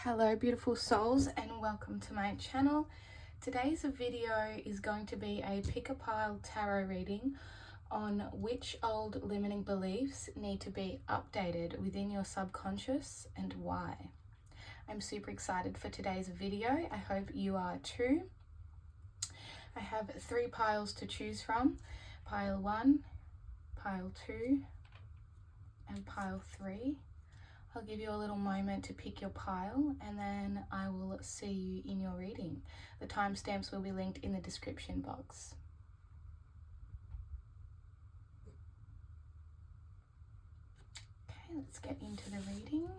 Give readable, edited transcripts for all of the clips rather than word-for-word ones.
Hello beautiful souls and welcome to my channel. Today's video is going to be a pick a pile tarot reading on which old limiting beliefs need to be updated within your subconscious and why. I'm super excited for today's video. I hope you are too. I have 3 piles to choose from. Pile 1, pile 2 and pile 3. I'll give you a little moment to pick your pile and then I will see you in your reading. The timestamps will be linked in the description box. Okay, let's get into the reading.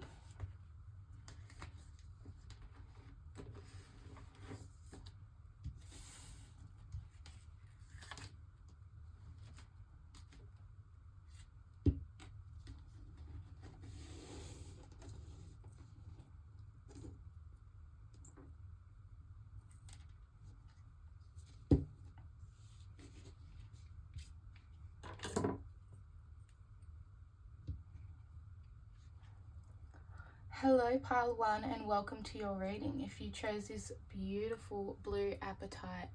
Hello pile 1 and welcome to your reading. If you chose this beautiful blue apatite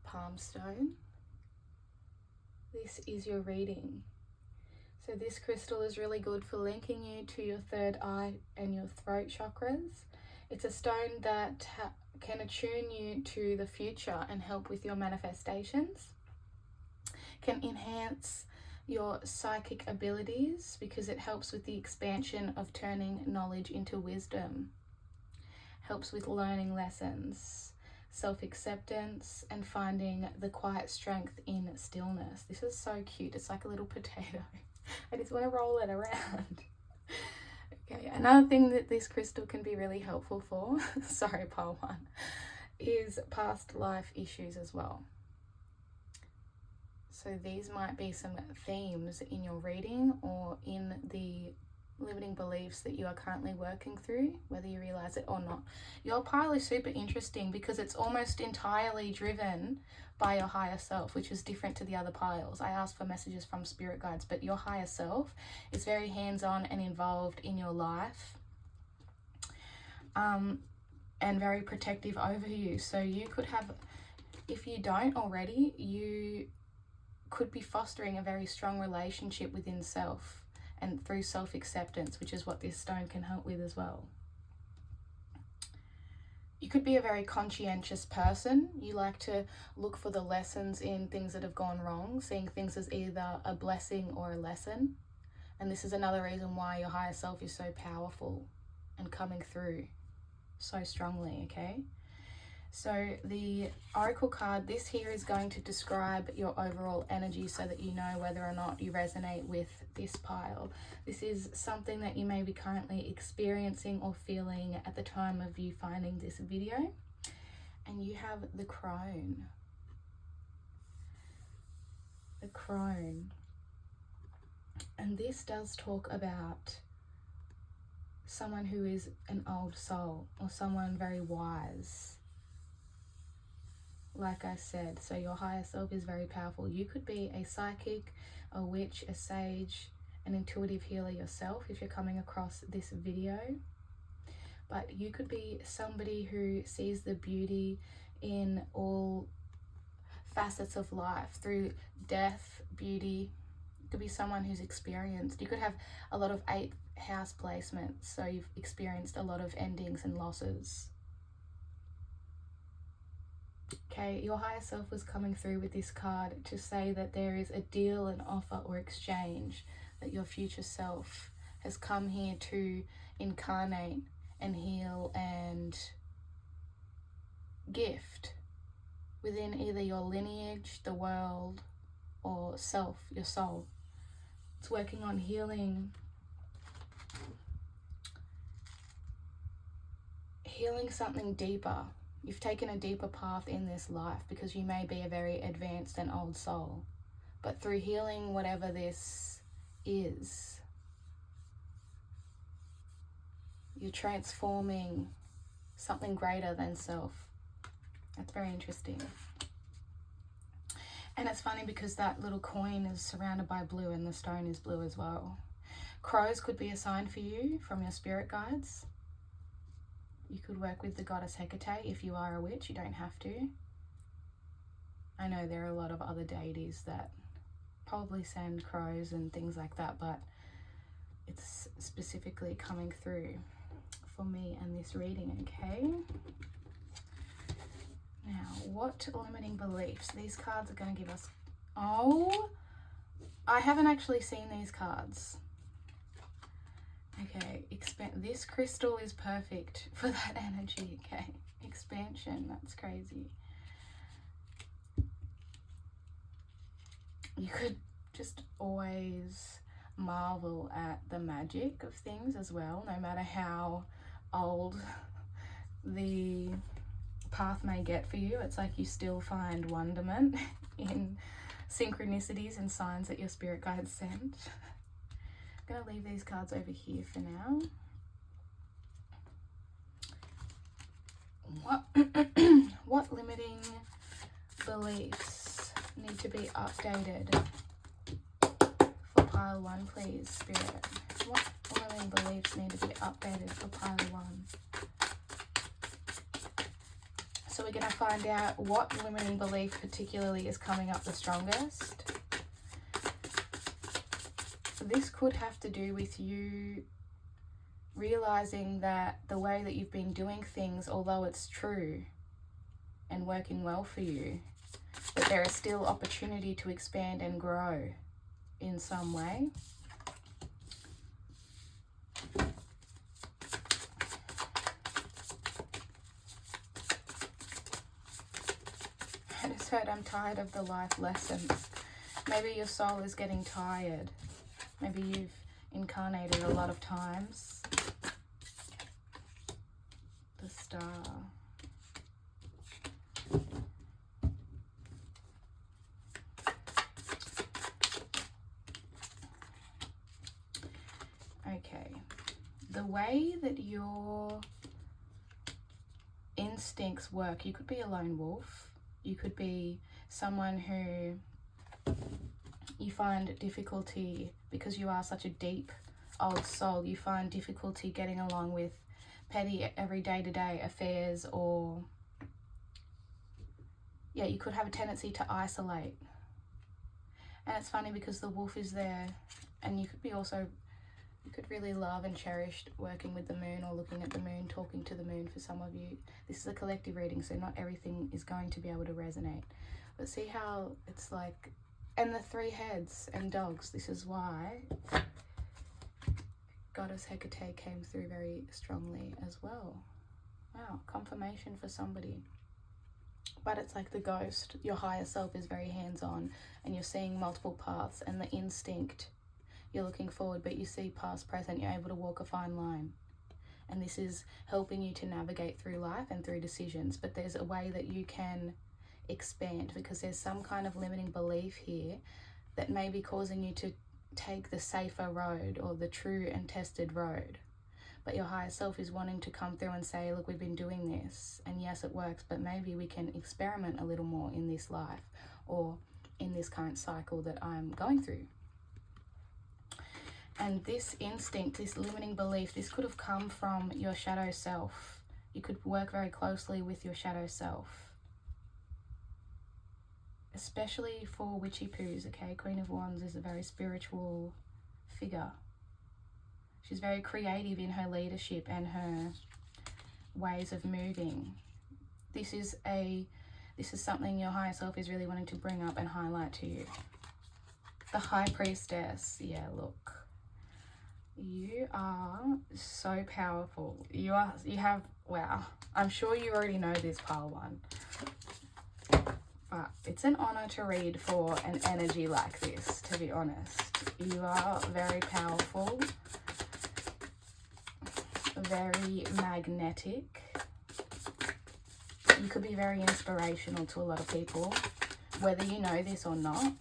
palm stone, this is your reading. So this crystal is really good for linking you to your third eye and your throat chakras. It's a stone that can attune you to the future and help with your manifestations. Can enhance your psychic abilities because it helps with the expansion of turning knowledge into wisdom. Helps with learning lessons, self-acceptance, and finding the quiet strength in stillness. This is so cute. It's like a little potato. I just want to roll it around. Okay, another thing that this crystal can be really helpful for, sorry pile 1, is past life issues as well. So these might be some themes in your reading or in the limiting beliefs that you are currently working through, whether you realize it or not. Your pile is super interesting because it's almost entirely driven by your higher self, which is different to the other piles. I asked for messages from spirit guides, but your higher self is very hands-on and involved in your life, and very protective over you. So you could have, if you don't already, you could be fostering a very strong relationship within self and through self-acceptance, which is what this stone can help with as well. You could be a very conscientious person. You like to look for the lessons in things that have gone wrong, seeing things as either a blessing or a lesson. And this is another reason why your higher self is so powerful and coming through so strongly, okay? So the oracle card, this here is going to describe your overall energy so that you know whether or not you resonate with this pile. This is something that you may be currently experiencing or feeling at the time of you finding this video. And you have the crone. The crone. And this does talk about someone who is an old soul or someone very wise. Like I said, so your higher self is very powerful. You could be a psychic, a witch, a sage, an intuitive healer yourself if you're coming across this video. But you could be somebody who sees the beauty in all facets of life through death, beauty. It could be someone who's experienced. You could have a lot of 8th house placements, so you've experienced a lot of endings and losses. Okay, your higher self was coming through with this card to say that there is a deal, an offer or exchange that your future self has come here to incarnate and heal and gift within either your lineage, the world, or self, your soul. It's working on healing something deeper. You've taken a deeper path in this life because you may be a very advanced and old soul. But through healing whatever this is, you're transforming something greater than self. That's very interesting. And it's funny because that little coin is surrounded by blue and the stone is blue as well. Crows could be a sign for you from your spirit guides. You could work with the goddess Hecate if you are a witch. You don't have to. I know there are a lot of other deities that probably send crows and things like that, but it's specifically coming through for me and this reading, okay? Now, what limiting beliefs? These cards are going to give us... Oh, I haven't actually seen these cards. Okay, this crystal is perfect for that energy, okay? Expansion, that's crazy. You could just always marvel at the magic of things as well, no matter how old the path may get for you. It's like you still find wonderment in synchronicities and signs that your spirit guides send. I'm going to leave these cards over here for now. What limiting beliefs need to be updated for pile 1, please, Spirit? What limiting beliefs need to be updated for pile 1? So we're going to find out what limiting belief particularly is coming up the strongest. This could have to do with you realizing that the way that you've been doing things, although it's true and working well for you, that there is still opportunity to expand and grow in some way. I just heard I'm tired of the life lessons. Maybe your soul is getting tired. Maybe you've incarnated a lot of times. The Star. Okay. The way that your instincts work, you could be a lone wolf. You could be someone who you find difficulty, because you are such a deep old soul, you find difficulty getting along with petty everyday to day affairs, or yeah, you could have a tendency to isolate. And it's funny because the wolf is there, and you could be also, you could really love and cherish working with the moon or looking at the moon, talking to the moon for some of you. This is a collective reading, so not everything is going to be able to resonate. But see how it's like, and the 3 heads and dogs, this is why Goddess Hecate came through very strongly as well. Wow, confirmation for somebody. But it's like the ghost, your higher self is very hands-on, and you're seeing multiple paths, and the instinct, you're looking forward, but you see past, present, you're able to walk a fine line. And this is helping you to navigate through life and through decisions, but there's a way that you can expand, because there's some kind of limiting belief here that may be causing you to take the safer road or the true and tested road. But your higher self is wanting to come through and say, look, we've been doing this, and yes, it works, but maybe we can experiment a little more in this life or in this current cycle that I'm going through. And this instinct, this limiting belief, this could have come from your shadow self. You could work very closely with your shadow self, especially for witchy poos, okay? Queen of Wands is a very spiritual figure. She's very creative in her leadership and her ways of moving. This is something your higher self is really wanting to bring up and highlight to you. The High Priestess. Yeah, look. You are so powerful. Wow. I'm sure you already know this, pile 1. But it's an honor to read for an energy like this, to be honest. You are very powerful, very magnetic. You could be very inspirational to a lot of people, whether you know this or not.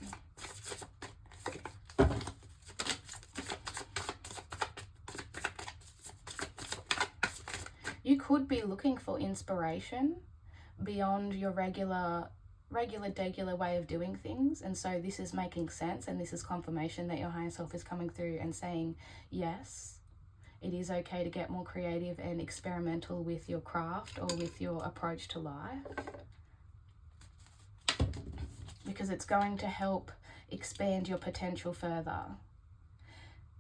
You could be looking for inspiration beyond your regular way of doing things, and so this is making sense, and this is confirmation that your higher self is coming through and saying yes, It is okay to get more creative and experimental with your craft or with your approach to life, because it's going to help expand your potential further.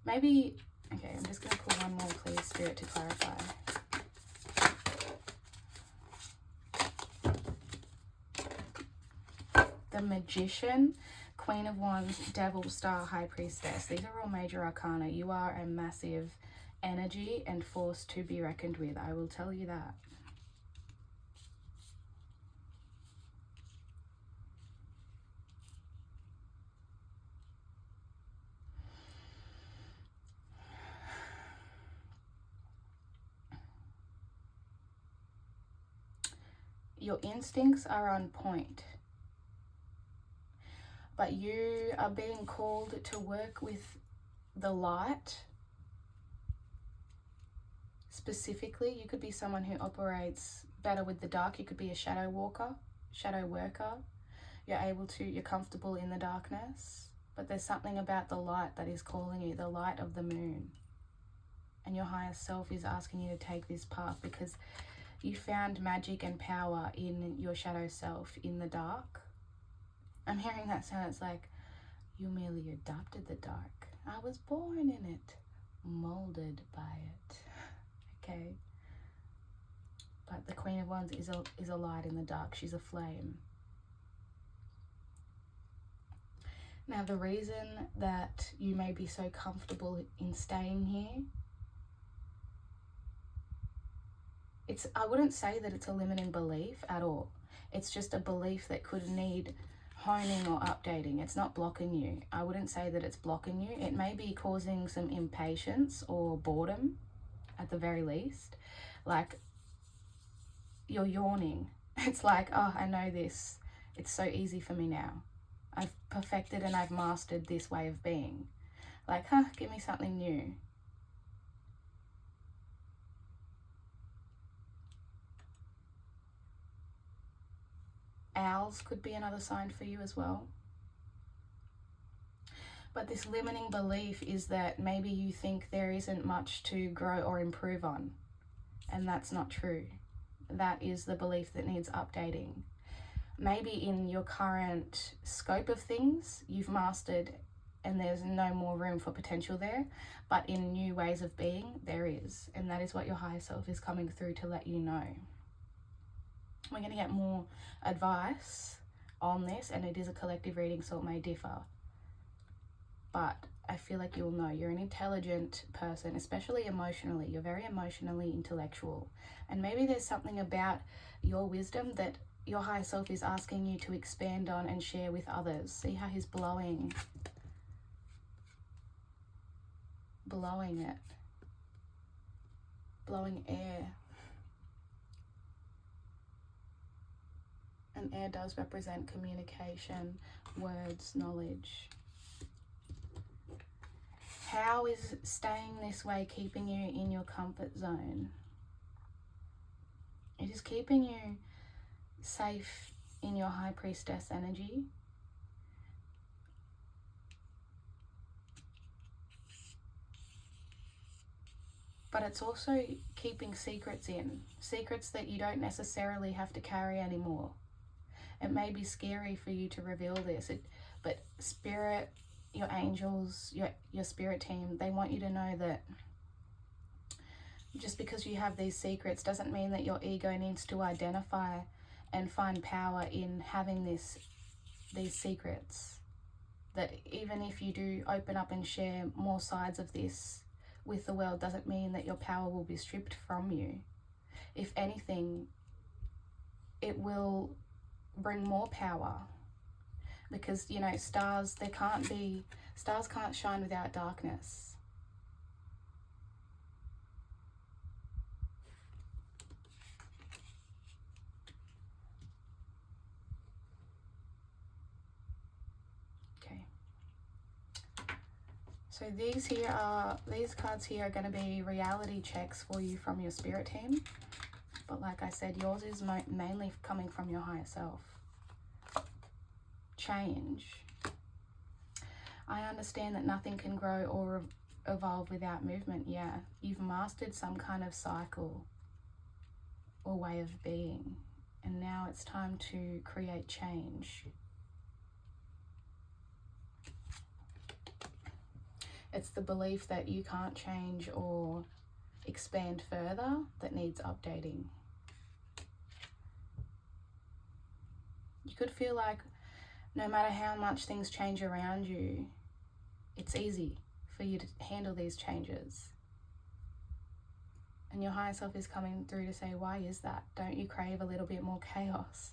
Maybe, okay, I'm just going to pull one more, please, Spirit, to clarify. The Magician, Queen of Wands, Devil, Star, High Priestess. These are all major arcana. You are a massive energy and force to be reckoned with. I will tell you that. Your instincts are on point, but you are being called to work with the light. Specifically, you could be someone who operates better with the dark. You could be a shadow walker, shadow worker. You're comfortable in the darkness, but there's something about the light that is calling you, the light of the moon. And your higher self is asking you to take this path because you found magic and power in your shadow self in the dark. I'm hearing that sound. It's like, you merely adopted the dark. I was born in it, molded by it. Okay. But the Queen of Wands is a light in the dark. She's a flame. Now, the reason that you may be so comfortable in staying here, I wouldn't say that it's a limiting belief at all. It's just a belief that could need honing or updating. It's not blocking you. I wouldn't say that it's blocking you. It may be causing some impatience or boredom at the very least. Like, you're yawning. It's like, oh, I know this. It's so easy for me now. I've perfected and I've mastered this way of being. Like, give me something new. Owls could be another sign for you as well. But this limiting belief is that maybe you think there isn't much to grow or improve on. And that's not true. That is the belief that needs updating. Maybe in your current scope of things, you've mastered and there's no more room for potential there. But in new ways of being, there is. And that is what your higher self is coming through to let you know. We're going to get more advice on this, and it is a collective reading, so it may differ. But I feel like you'll know. You're an intelligent person, especially emotionally. You're very emotionally intellectual. And maybe there's something about your wisdom that your higher self is asking you to expand on and share with others. See how he's blowing it. Blowing air. And air does represent communication, words, knowledge. How is staying this way keeping you in your comfort zone? It is keeping you safe in your High Priestess energy. But it's also keeping secrets in. Secrets that you don't necessarily have to carry anymore. It may be scary for you to reveal this, but Spirit, your angels, your spirit team, they want you to know that just because you have these secrets doesn't mean that your ego needs to identify and find power in having these secrets. That even if you do open up and share more sides of this with the world, doesn't mean that your power will be stripped from you. If anything, it will bring more power, because stars can't shine without darkness. Okay, so these cards here are going to be reality checks for you from your spirit team. But like I said, yours is mainly coming from your higher self. Change. I understand that nothing can grow or evolve without movement. Yeah, you've mastered some kind of cycle or way of being, and now it's time to create change. It's the belief that you can't change or expand further that needs updating. You could feel like no matter how much things change around you, it's easy for you to handle these changes. And your higher self is coming through to say, why is that? Don't you crave a little bit more chaos?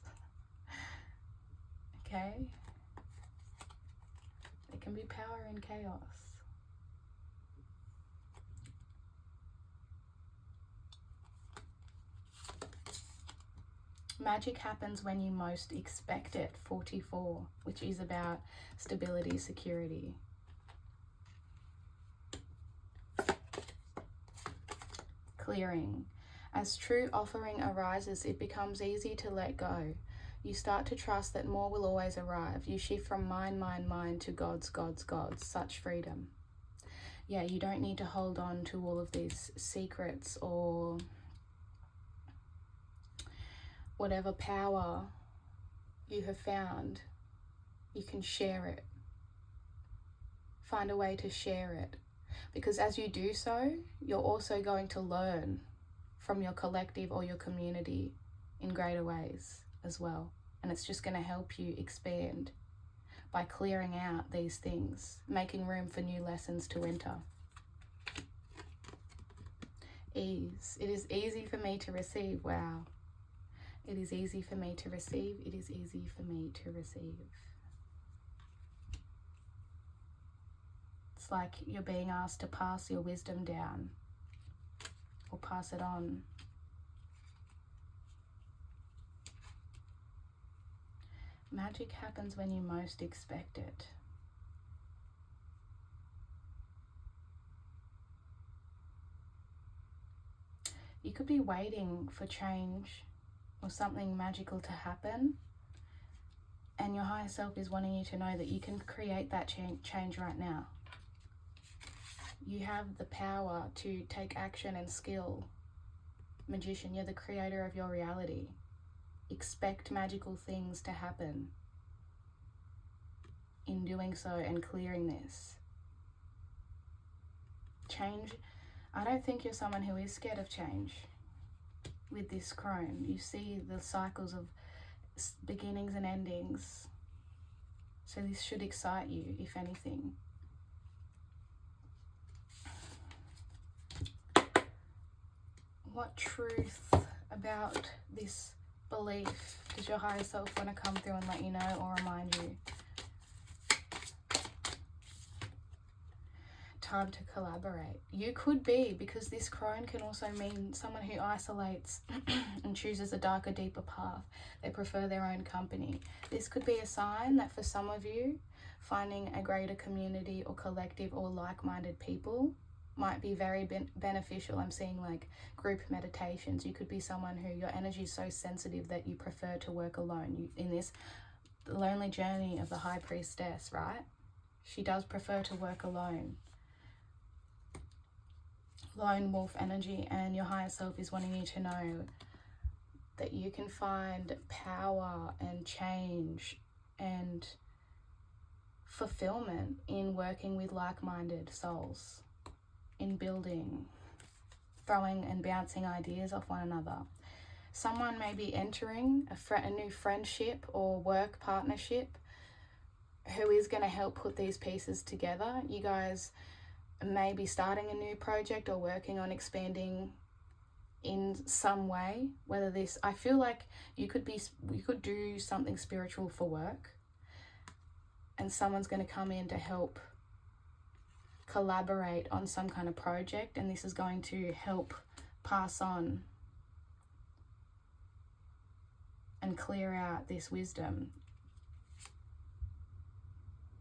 Okay? There can be power in chaos. Magic happens when you most expect it, 44, which is about stability, security. Clearing. As true offering arises, it becomes easy to let go. You start to trust that more will always arrive. You shift from mine to God's. Such freedom. Yeah, you don't need to hold on to all of these secrets or whatever power you have found. You can share it. Find a way to share it. Because as you do so, you're also going to learn from your collective or your community in greater ways as well. And it's just going to help you expand by clearing out these things, making room for new lessons to enter. Ease. It is easy for me to receive. Wow. It is easy for me to receive. It is easy for me to receive. It's like you're being asked to pass your wisdom down or pass it on. Magic happens when you most expect it. You could be waiting for change or something magical to happen, and your higher self is wanting you to know that you can create that change right now. You have the power to take action and skill. Magician, you're the creator of your reality. Expect magical things to happen in doing so and clearing this. Change. I don't think you're someone who is scared of change. With this crone, you see the cycles of beginnings and endings. So this should excite you, if anything. What truth about this belief does your higher self want to come through and let you know or remind you? Time to collaborate. You could be, because this crone can also mean someone who isolates and chooses a darker, deeper path. They prefer their own company. This could be a sign that for some of you, finding a greater community or collective or like-minded people might be very beneficial. I'm seeing like group meditations. You could be someone who your energy is so sensitive that you prefer to work alone. In this lonely journey of the high priestess, right? She does prefer to work alone. Lone wolf energy, and your higher self is wanting you to know that you can find power and change and fulfillment in working with like-minded souls, in building, throwing and bouncing ideas off one another. Someone may be entering a new friendship or work partnership who is going to help put these pieces together. You guys may be starting a new project or working on expanding in some way. Whether this, I feel like you could do something spiritual for work, and someone's going to come in to help collaborate on some kind of project, and this is going to help pass on and clear out this wisdom.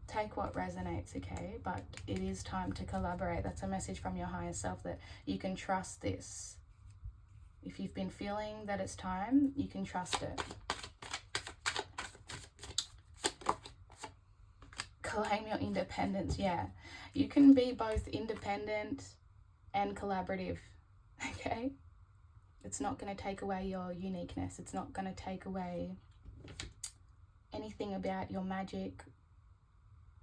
Take what resonates, okay? But it is time to collaborate. That's a message from your higher self that you can trust this. If you've been feeling that it's time, you can trust it. Claim your independence. Yeah, You can be both independent and collaborative, okay? It's not going to take away your uniqueness. It's not going to take away anything about your magic.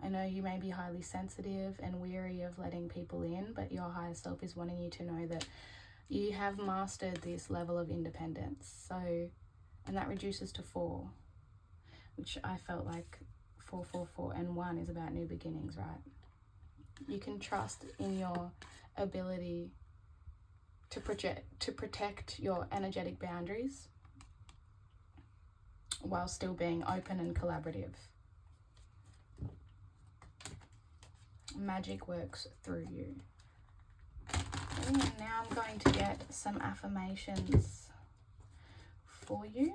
I know you may be highly sensitive and weary of letting people in, but your higher self is wanting you to know that you have mastered this level of independence. So, and that reduces to 4, which I felt like 4, 4, 4, and 1 is about new beginnings, right? You can trust in your ability to protect your energetic boundaries while still being open and collaborative. Magic works through you. And now I'm going to get some affirmations for you.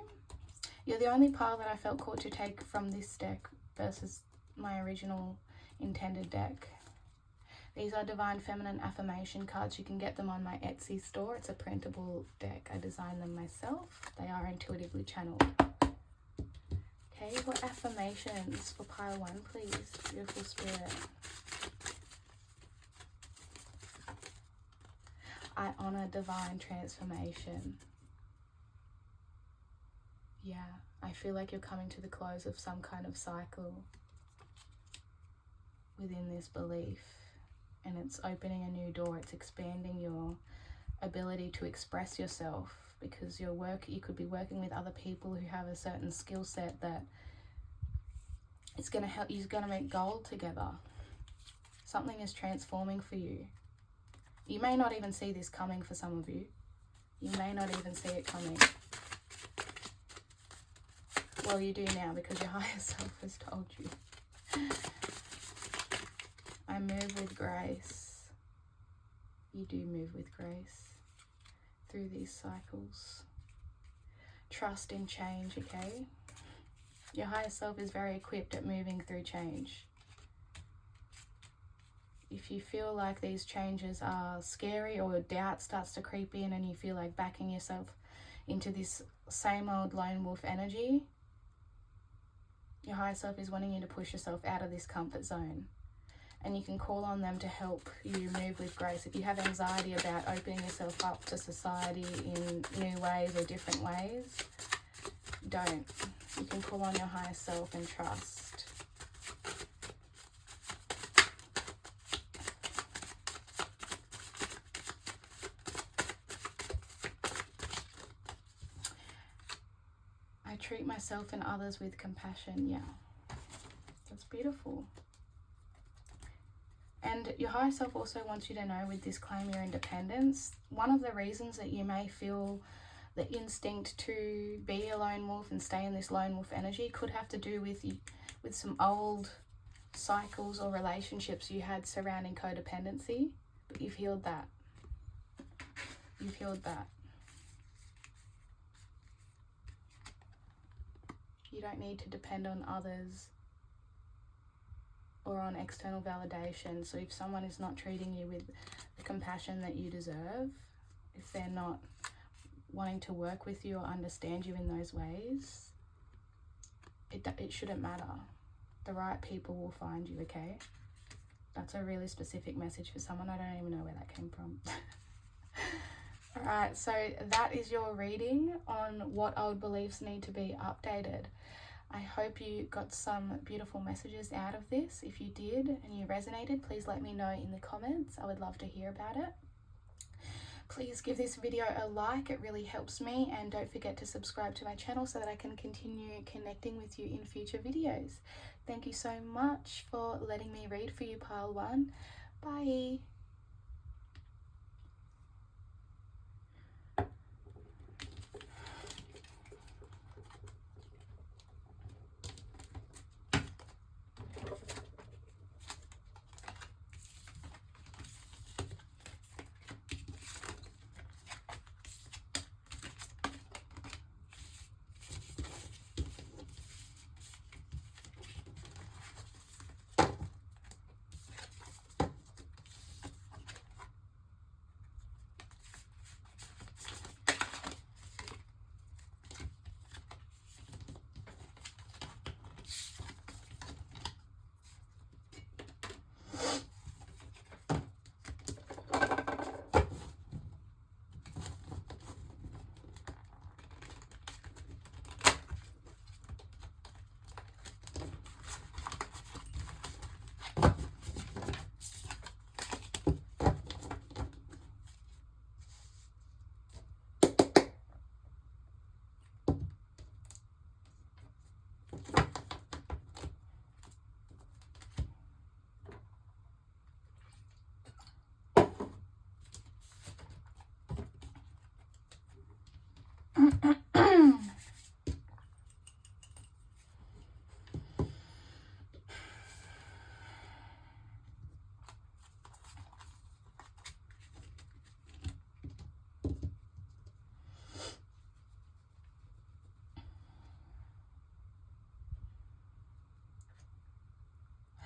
You're the only pile that I felt called to take from this deck versus my original intended deck. These are Divine Feminine Affirmation cards. You can get them on my Etsy store. It's a printable deck. I designed them myself. They are intuitively channeled. Okay, what affirmations for pile 1, please? Beautiful Spirit. I honor divine transformation. Yeah, I feel like you're coming to the close of some kind of cycle within this belief. And it's opening a new door. It's expanding your ability to express yourself, because you could be working with other people who have a certain skill set that it's going to help. You're going to make gold together. Something is transforming for you. You may not even see this coming for some of you. You may not even see it coming. Well, you do now, because your higher self has told you. I move with grace. You do move with grace through these cycles. Trust in change, okay? Your higher self is very equipped at moving through change. If you feel like these changes are scary, or doubt starts to creep in and you feel like backing yourself into this same old lone wolf energy, your higher self is wanting you to push yourself out of this comfort zone. And you can call on them to help you move with grace. If you have anxiety about opening yourself up to society in new ways or different ways, don't. You can call on your higher self and trust. I treat myself and others with compassion. Yeah, that's beautiful. And your higher self also wants you to know, with this claim your independence, one of the reasons that you may feel the instinct to be a lone wolf and stay in this lone wolf energy could have to do with some old cycles or relationships you had surrounding codependency. But you've healed that. You've healed that. You don't need to depend on others or on external validation. So if someone is not treating you with the compassion that you deserve, if they're not wanting to work with you or understand you in those ways, it shouldn't matter. The right people will find you, okay? That's a really specific message for someone. I don't even know where that came from. Alright, so that is your reading on what old beliefs need to be updated. I hope you got some beautiful messages out of this. If you did and you resonated, please let me know in the comments. I would love to hear about it. Please give this video a like, it really helps me, and don't forget to subscribe to my channel so that I can continue connecting with you in future videos. Thank you so much for letting me read for you, Pile 1. Bye.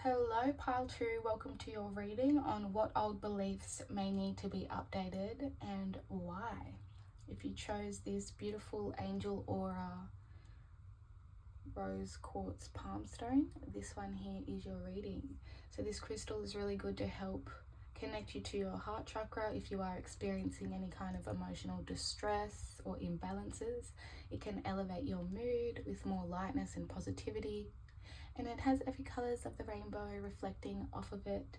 Hello, Pile 2. Welcome to your reading on what old beliefs may need to be updated and why. If you chose this beautiful angel aura rose quartz palm stone, this one here is your reading. So this crystal is really good to help connect you to your heart chakra if you are experiencing any kind of emotional distress or imbalances. It can elevate your mood with more lightness and positivity. And it has every colours of the rainbow reflecting off of it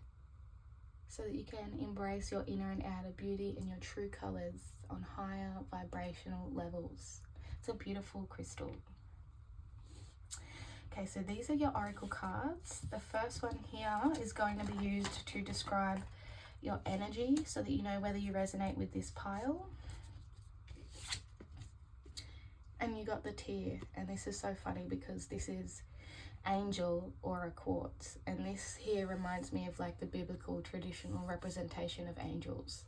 so that you can embrace your inner and outer beauty and your true colours on higher vibrational levels. It's a beautiful crystal. Okay, so these are your oracle cards. The first one here is going to be used to describe your energy so that you know whether you resonate with this pile. And you got the tear, and this is so funny because this is angel aura quartz, and this here reminds me of like the biblical traditional representation of angels,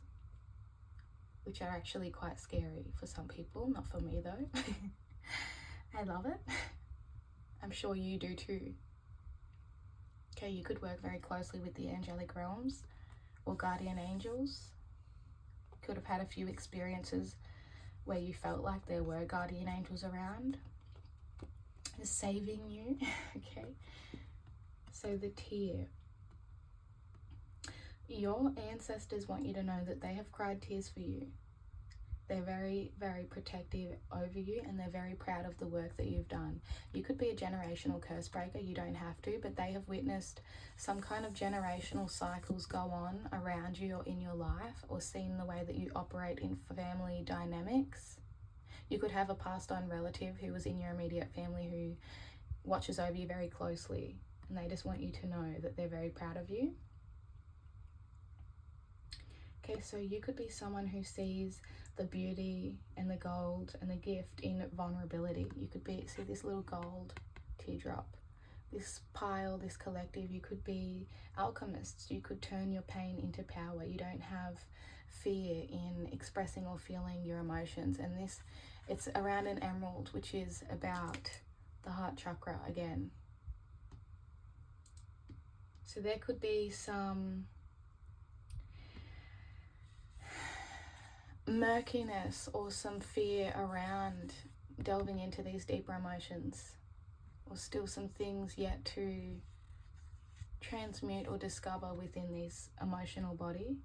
which are actually quite scary for some people, not for me though. I love it. I'm sure you do too. Okay, you could work very closely with the angelic realms or guardian angels. You could have had a few experiences where you felt like there were guardian angels around saving you. Okay, so the tear. Your ancestors want you to know that they have cried tears for you. They're very, very protective over you, and they're very proud of the work that you've done. You could be a generational curse breaker, you don't have to, but they have witnessed some kind of generational cycles go on around you or in your life, or seen the way that you operate in family dynamics. You could have a passed on relative who was in your immediate family who watches over you very closely, and they just want you to know that they're very proud of you. Okay, so you could be someone who sees the beauty and the gold and the gift in vulnerability. You could see this little gold teardrop, this pile, this collective. You could be alchemists. You could turn your pain into power. You don't have fear in expressing or feeling your emotions, and it's around an emerald, which is about the heart chakra again. So there could be some murkiness or some fear around delving into these deeper emotions, or still some things yet to transmute or discover within this emotional body.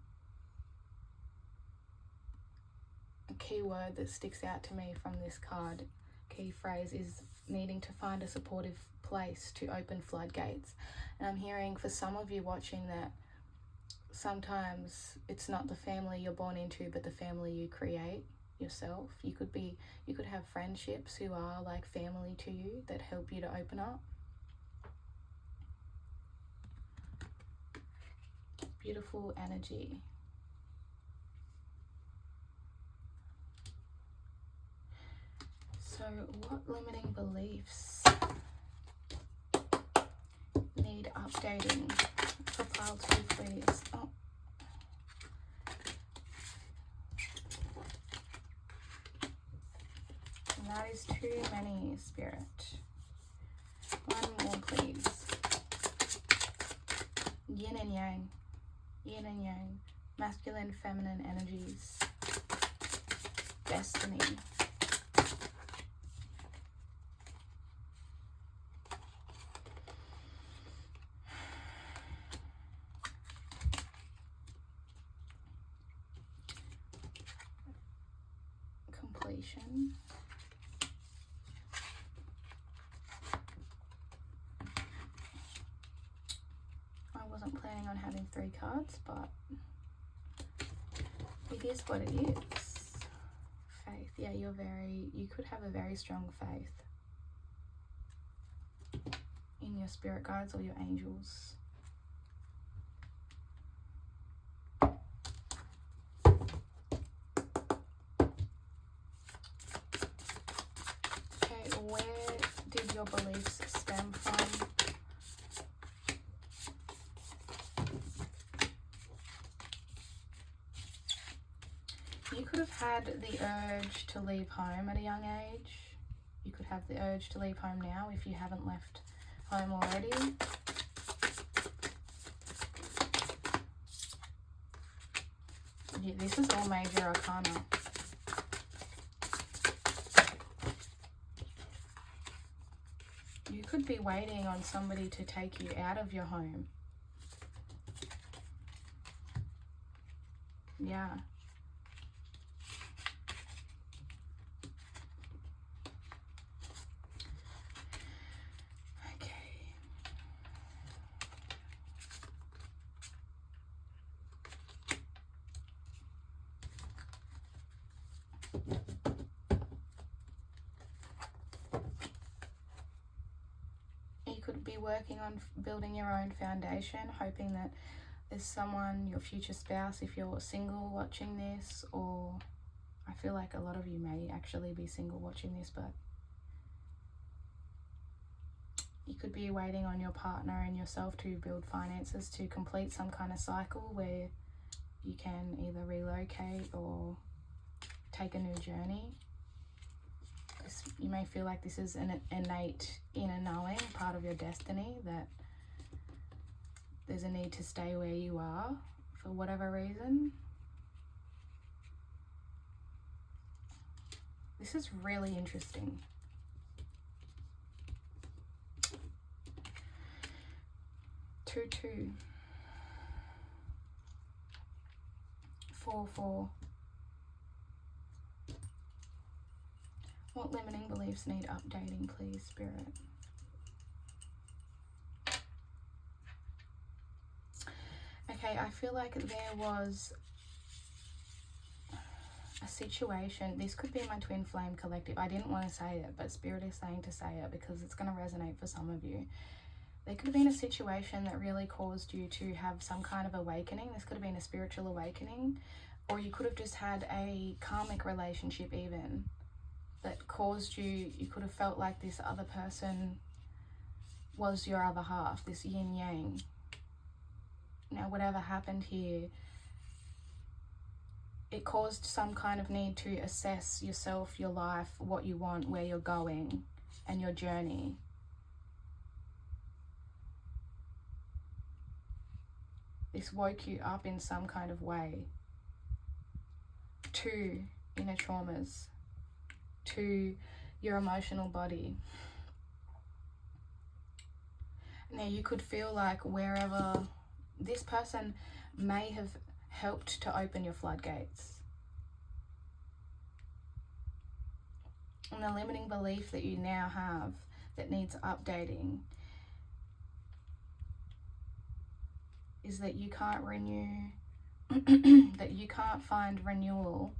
A key word that sticks out to me from this card, key phrase, is needing to find a supportive place to open floodgates. And I'm hearing for some of you watching that sometimes it's not the family you're born into, but the family you create yourself. You could have friendships who are like family to you that help you to open up. Beautiful energy. So what limiting beliefs need updating for pile 2, please? Oh. And that is too many, Spirit. One more, please. Yin and yang. Yin and yang. Masculine, feminine energies. Destiny. Completion. I wasn't planning on having 3 cards, but it is what it is. Faith. Yeah, you could have a very strong faith in your spirit guides or your angels. Okay, where did your beliefs stem from? You could have had the urge to leave home at a young age. You could have the urge to leave home now if you haven't left home already. This is all major arcana. You could be waiting on somebody to take you out of your home. Yeah. You could be working on building your own foundation, hoping that there's someone, your future spouse, if you're single watching this, or I feel like a lot of you may actually be single watching this, but you could be waiting on your partner and yourself to build finances to complete some kind of cycle where you can either relocate or take a new journey. You may feel like this is an innate inner knowing, part of your destiny, that there's a need to stay where you are for whatever reason. This is really interesting. Two. 4. What limiting beliefs need updating, please, Spirit? Okay, I feel like there was a situation. This could be my twin flame collective. I didn't want to say it, but Spirit is saying to say it because it's going to resonate for some of you. There could have been a situation that really caused you to have some kind of awakening. This could have been a spiritual awakening, or you could have just had a karmic relationship even that caused you could have felt like this other person was your other half, this yin yang. Now, whatever happened here, it caused some kind of need to assess yourself, your life, what you want, where you're going, and your journey. This woke you up in some kind of way to inner traumas, to your emotional body. Now, you could feel like wherever this person may have helped to open your floodgates. And the limiting belief that you now have that needs updating is that you can't renew, that you can't find renewal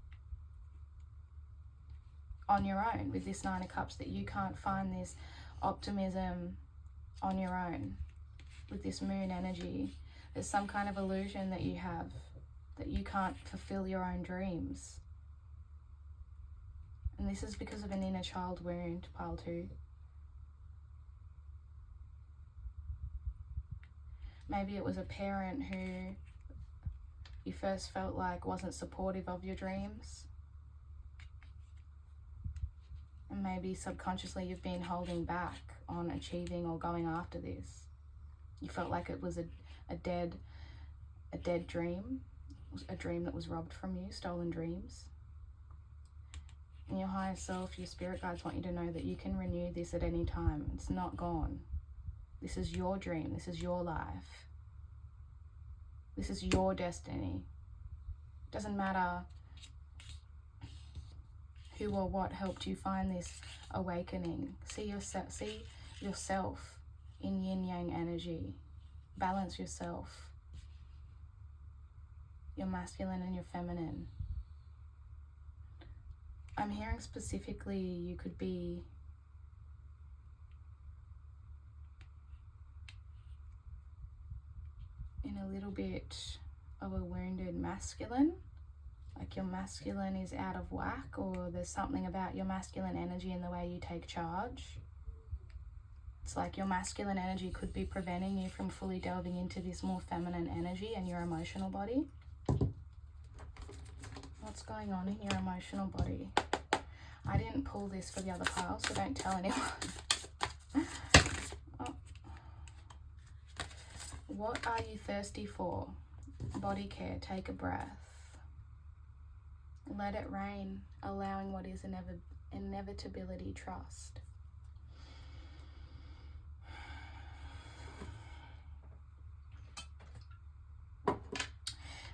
on your own with this Nine of Cups, that you can't find this optimism on your own with this moon energy. There's some kind of illusion that you have, that you can't fulfill your own dreams. And this is because of an inner child wound, pile 2. Maybe it was a parent who you first felt like wasn't supportive of your dreams. And maybe subconsciously you've been holding back on achieving or going after this. You felt like it was a dead dream, a dream that was robbed from you, stolen dreams. And your higher self, your spirit guides want you to know that you can renew this at any time. It's not gone. This is your dream. This is your life. This is your destiny. It doesn't matter who or what helped you find this awakening. See yourself in yin yang energy. Balance yourself. Your masculine and your feminine. I'm hearing specifically you could be in a little bit of a wounded masculine, like your masculine is out of whack, or there's something about your masculine energy in the way you take charge. It's like your masculine energy could be preventing you from fully delving into this more feminine energy and your emotional body. What's going on in your emotional body? I didn't pull this for the other pile, so don't tell anyone. Oh. What are you thirsty for? Body care, take a breath. Let it rain, allowing what is inevitability, trust.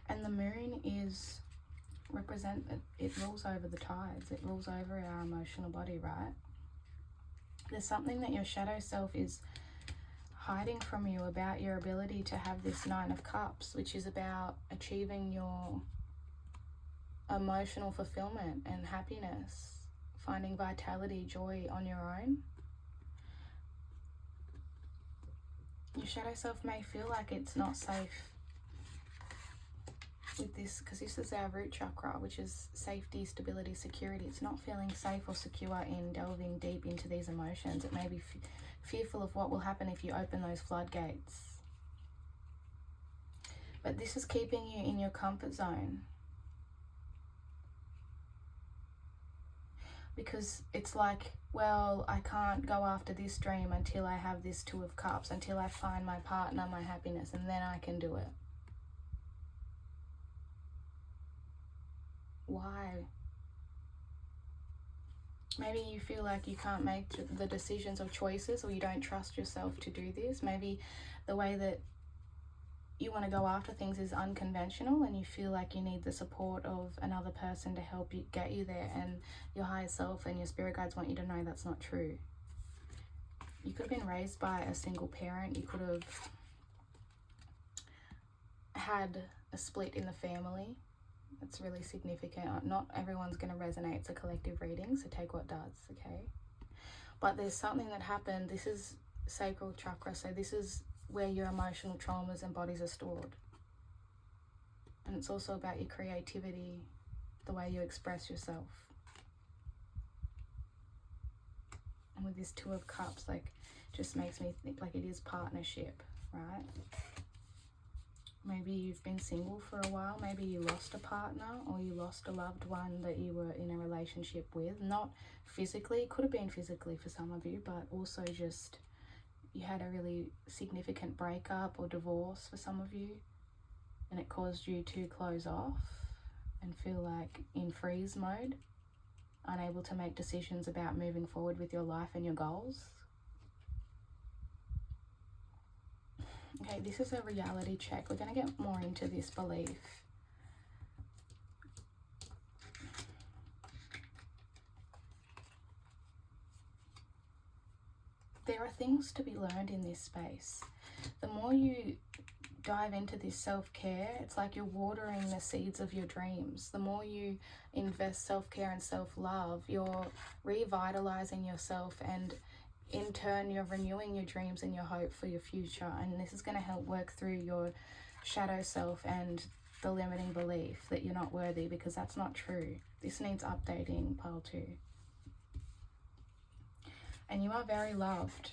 And the moon is it rules over the tides, it rules over our emotional body, right? There's something that your shadow self is hiding from you about your ability to have this Nine of Cups, which is about achieving your emotional fulfillment and happiness, finding vitality, joy on your own. Your shadow self may feel like it's not safe with this, because this is our root chakra, which is safety, stability, security. It's not feeling safe or secure in delving deep into these emotions. It may be fearful of what will happen if you open those floodgates. But this is keeping you in your comfort zone, because it's like, well, I can't go after this dream until I have this Two of Cups, until I find my partner, my happiness, and then I can do it. Why? Maybe you feel like you can't make the decisions or choices, or you don't trust yourself to do this. Maybe the way that you want to go after things is unconventional, and you feel like you need the support of another person to help you get you there, and your higher self and your spirit guides want you to know that's not true. You could have been raised by a single parent. You could have had a split in the family. That's really significant. Not everyone's going to resonate. It's a collective reading, so take what does, okay? But there's something that happened. This is sacral chakra, so this is where your emotional traumas and bodies are stored. And it's also about your creativity, the way you express yourself. And with this Two of Cups, like, just makes me think like it is partnership, right? Maybe you've been single for a while. Maybe you lost a partner, or you lost a loved one that you were in a relationship with. Not physically, it could have been physically for some of you, but also just you had a really significant breakup or divorce for some of you, and it caused you to close off and feel like in freeze mode, unable to make decisions about moving forward with your life and your goals. Okay, this is a reality check. We're going to get more into this belief. There are things to be learned in this space. The more you dive into this self-care, it's like you're watering the seeds of your dreams. The more you invest self-care and self-love, you're revitalizing yourself, and in turn you're renewing your dreams and your hope for your future. And this is going to help work through your shadow self and the limiting belief that you're not worthy, because that's not true. This needs updating, pile 2. And you are very loved.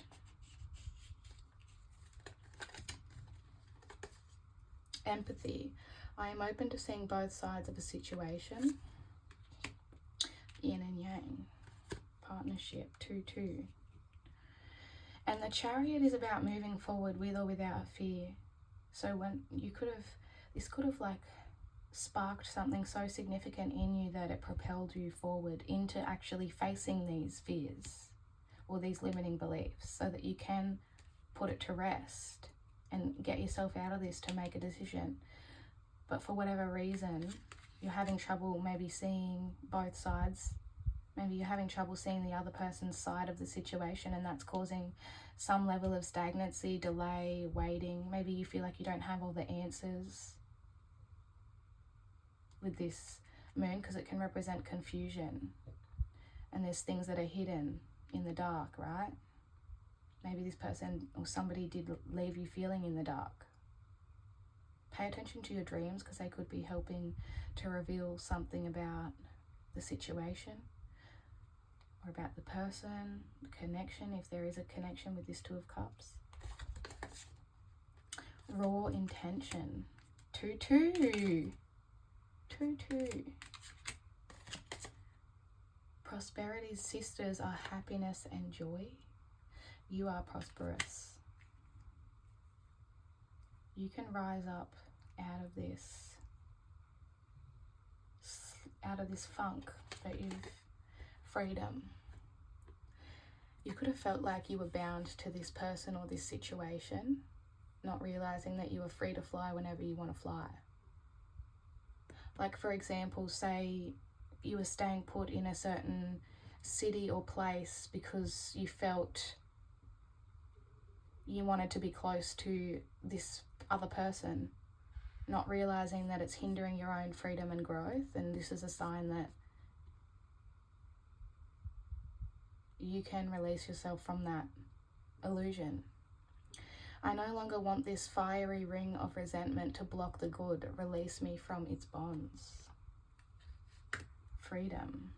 Empathy. I am open to seeing both sides of a situation. Yin and yang. Partnership. 2-2. And the Chariot is about moving forward with or without fear. So when this could have like sparked something so significant in you that it propelled you forward into actually facing these fears or these limiting beliefs, so that you can put it to rest and get yourself out of this to make a decision. But for whatever reason, you're having trouble maybe seeing both sides. Maybe you're having trouble seeing the other person's side of the situation, and that's causing some level of stagnancy, delay, waiting. Maybe you feel like you don't have all the answers with this moon, because it can represent confusion. And there's things that are hidden in the dark, right? Maybe this person or somebody did leave you feeling in the dark. Pay attention to your dreams, because they could be helping to reveal something about the situation, or about the person, the connection, if there is a connection with this Two of Cups. Raw intention. 2-2. 2-2. Prosperity's sisters are happiness and joy. You are prosperous. You can rise up out of this out of this funk that you've freedom. You could have felt like you were bound to this person or this situation, not realizing that you were free to fly whenever you want to fly. Like, for example, say you were staying put in a certain city or place because you felt you wanted to be close to this other person, not realizing that it's hindering your own freedom and growth, and this is a sign that you can release yourself from that illusion. I no longer want this fiery ring of resentment to block the good. Release me from its bonds. Freedom.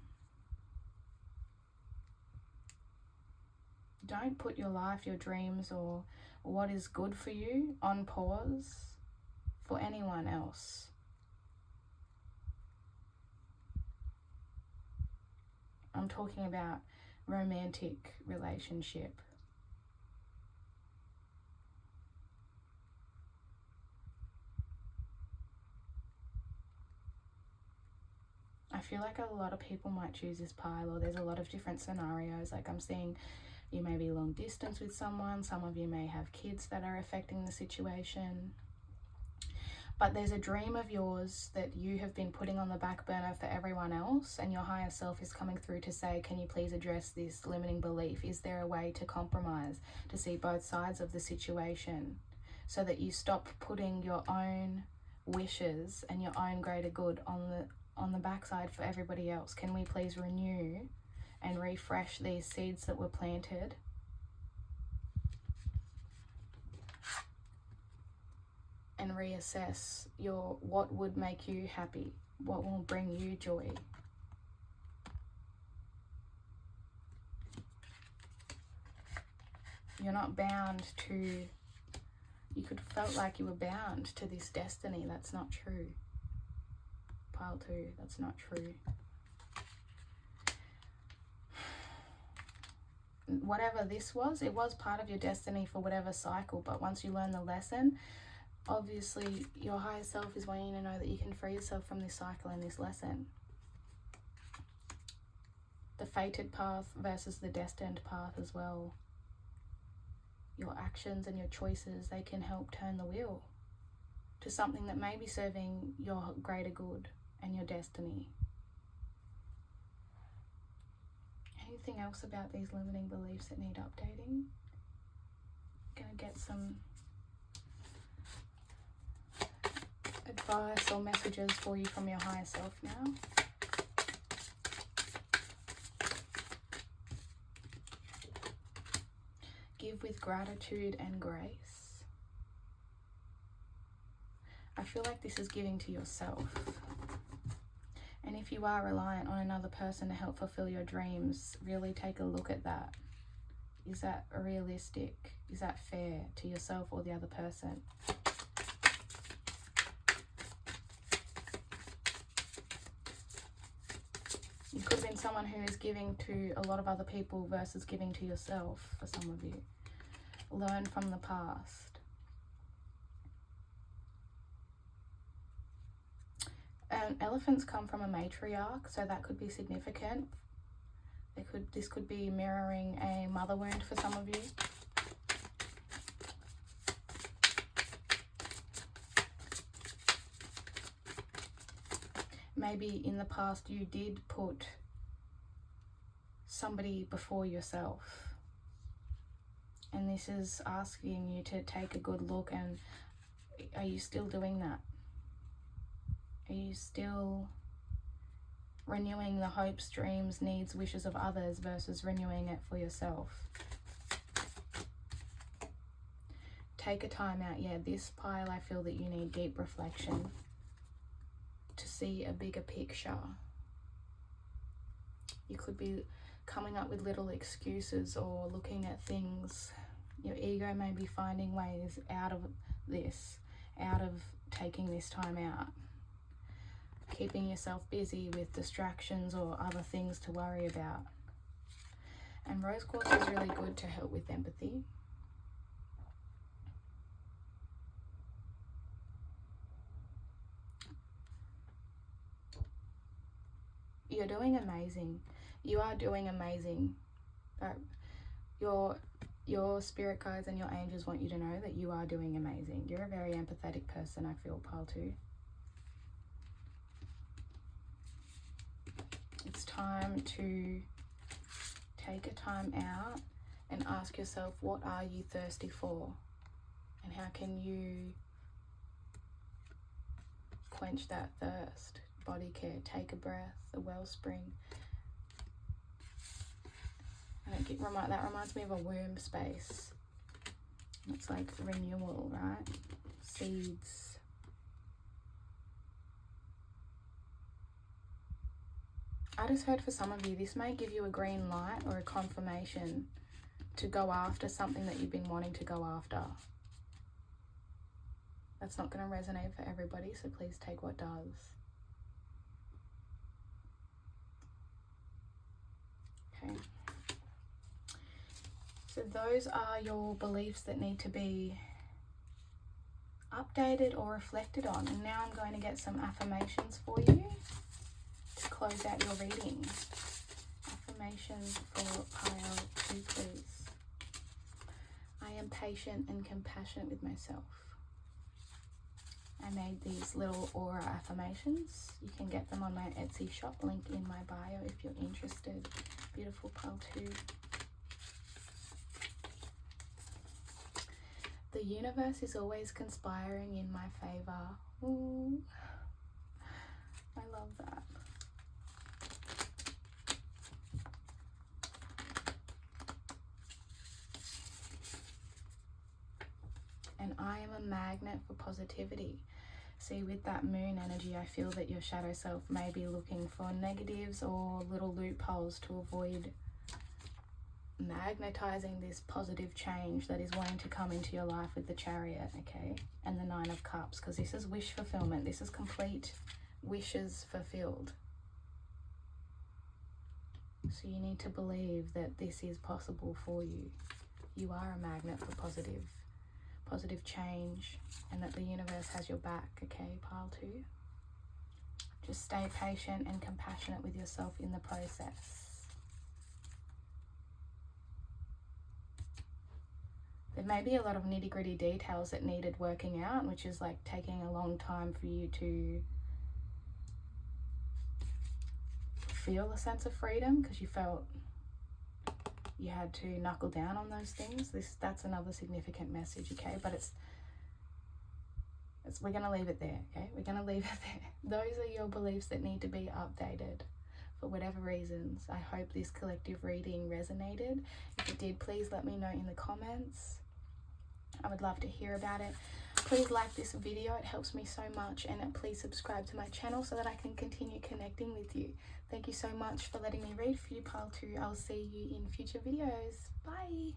Don't put your life, your dreams, or what is good for you on pause for anyone else. I'm talking about romantic relationship. I feel like a lot of people might choose this pile, or there's a lot of different scenarios. Like, I'm seeing you may be long distance with someone, some of you may have kids that are affecting the situation. But there's a dream of yours that you have been putting on the back burner for everyone else, and your higher self is coming through to say, can you please address this limiting belief? Is there a way to compromise, to see both sides of the situation, so that you stop putting your own wishes and your own greater good on the backside for everybody else? Can we please renew and refresh these seeds that were planted? And reassess what would make you happy, what will bring you joy. You're not bound to, you could have felt like you were bound to this destiny. That's not true. Pile 2, that's not true. Whatever this was, it was part of your destiny for whatever cycle, but once you learn the lesson, obviously your higher self is wanting you to know that you can free yourself from this cycle and this lesson. The fated path versus the destined path as well. Your actions and your choices, they can help turn the wheel to something that may be serving your greater good and your destiny. Anything else about these limiting beliefs that need updating? Gonna get some advice or messages for you from your higher self now. Give with gratitude and grace. I feel like this is giving to yourself. And if you are reliant on another person to help fulfill your dreams, really take a look at that. Is that realistic? Is that fair to yourself or the other person? You could have been someone who is giving to a lot of other people versus giving to yourself for some of you. Learn from the past. Elephants come from a matriarch, so that could be significant. This could be mirroring a mother wound for some of you. Maybe in the past you did put somebody before yourself. And this is asking you to take a good look, and are you still doing that? Are you still renewing the hopes, dreams, needs, wishes of others versus renewing it for yourself? Take a time out. Yeah, this pile, I feel that you need deep reflection to see a bigger picture. You could be coming up with little excuses or looking at things. Your ego may be finding ways out of this, out of taking this time out. Keeping yourself busy with distractions or other things to worry about. And rose quartz is really good to help with empathy. you're doing amazing. You are doing amazing. But your spirit guides and your angels want you to know that you are doing amazing. You're a very empathetic person, I feel, pile 2. It's time to take a time out and ask yourself, what are you thirsty for? And how can you quench that thirst? Body care, take a breath, the wellspring. And that reminds me of a womb space. It's like renewal, right? Seeds. I just heard for some of you, this may give you a green light or a confirmation to go after something that you've been wanting to go after. That's not going to resonate for everybody, so please take what does. Okay. So those are your beliefs that need to be updated or reflected on. And now I'm going to get some affirmations for you to close out your reading. Affirmations for pile 2, please. I am patient and compassionate with myself. I made these little aura affirmations. You can get them on my Etsy shop, link in my bio if you're interested. Beautiful pile 2. The universe is always conspiring in my favor. Ooh, I love that. And I am a magnet for positivity. See, with that moon energy, I feel that your shadow self may be looking for negatives or little loopholes to avoid magnetizing this positive change that is wanting to come into your life with the Chariot, okay? And the 9 of Cups, because this is wish fulfillment. This is complete wishes fulfilled. So you need to believe that this is possible for you. You are a magnet for positive change, and that the universe has your back, okay, pile 2? Just stay patient and compassionate with yourself in the process. There may be a lot of nitty-gritty details that needed working out, which is like taking a long time for you to feel a sense of freedom because you felt you had to knuckle down on those things. That's another significant message, okay? But we're going to leave it there, okay? We're going to leave it there. Those are your beliefs that need to be updated for whatever reasons. I hope this collective reading resonated. If it did, please let me know in the comments. I would love to hear about it. Please like this video, it helps me so much, and please subscribe to my channel so that I can continue connecting with you. Thank you so much for letting me read for you, pile 2. I'll see you in future videos. Bye.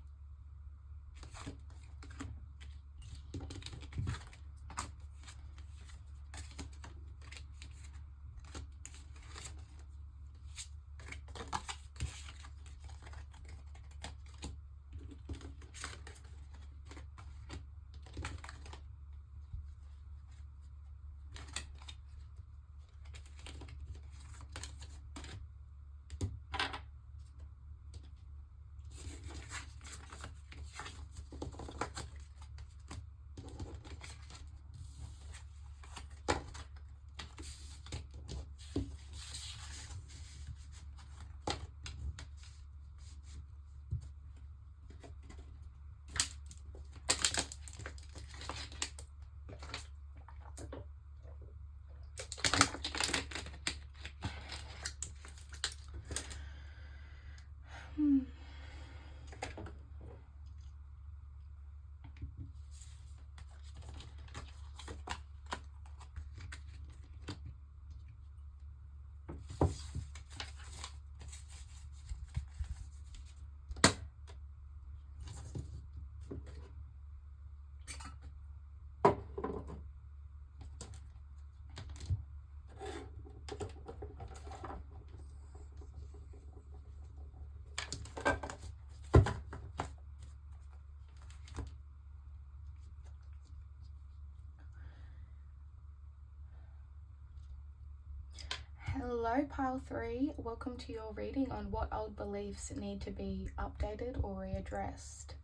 Hello, pile 3. Welcome to your reading on what old beliefs need to be updated or readdressed.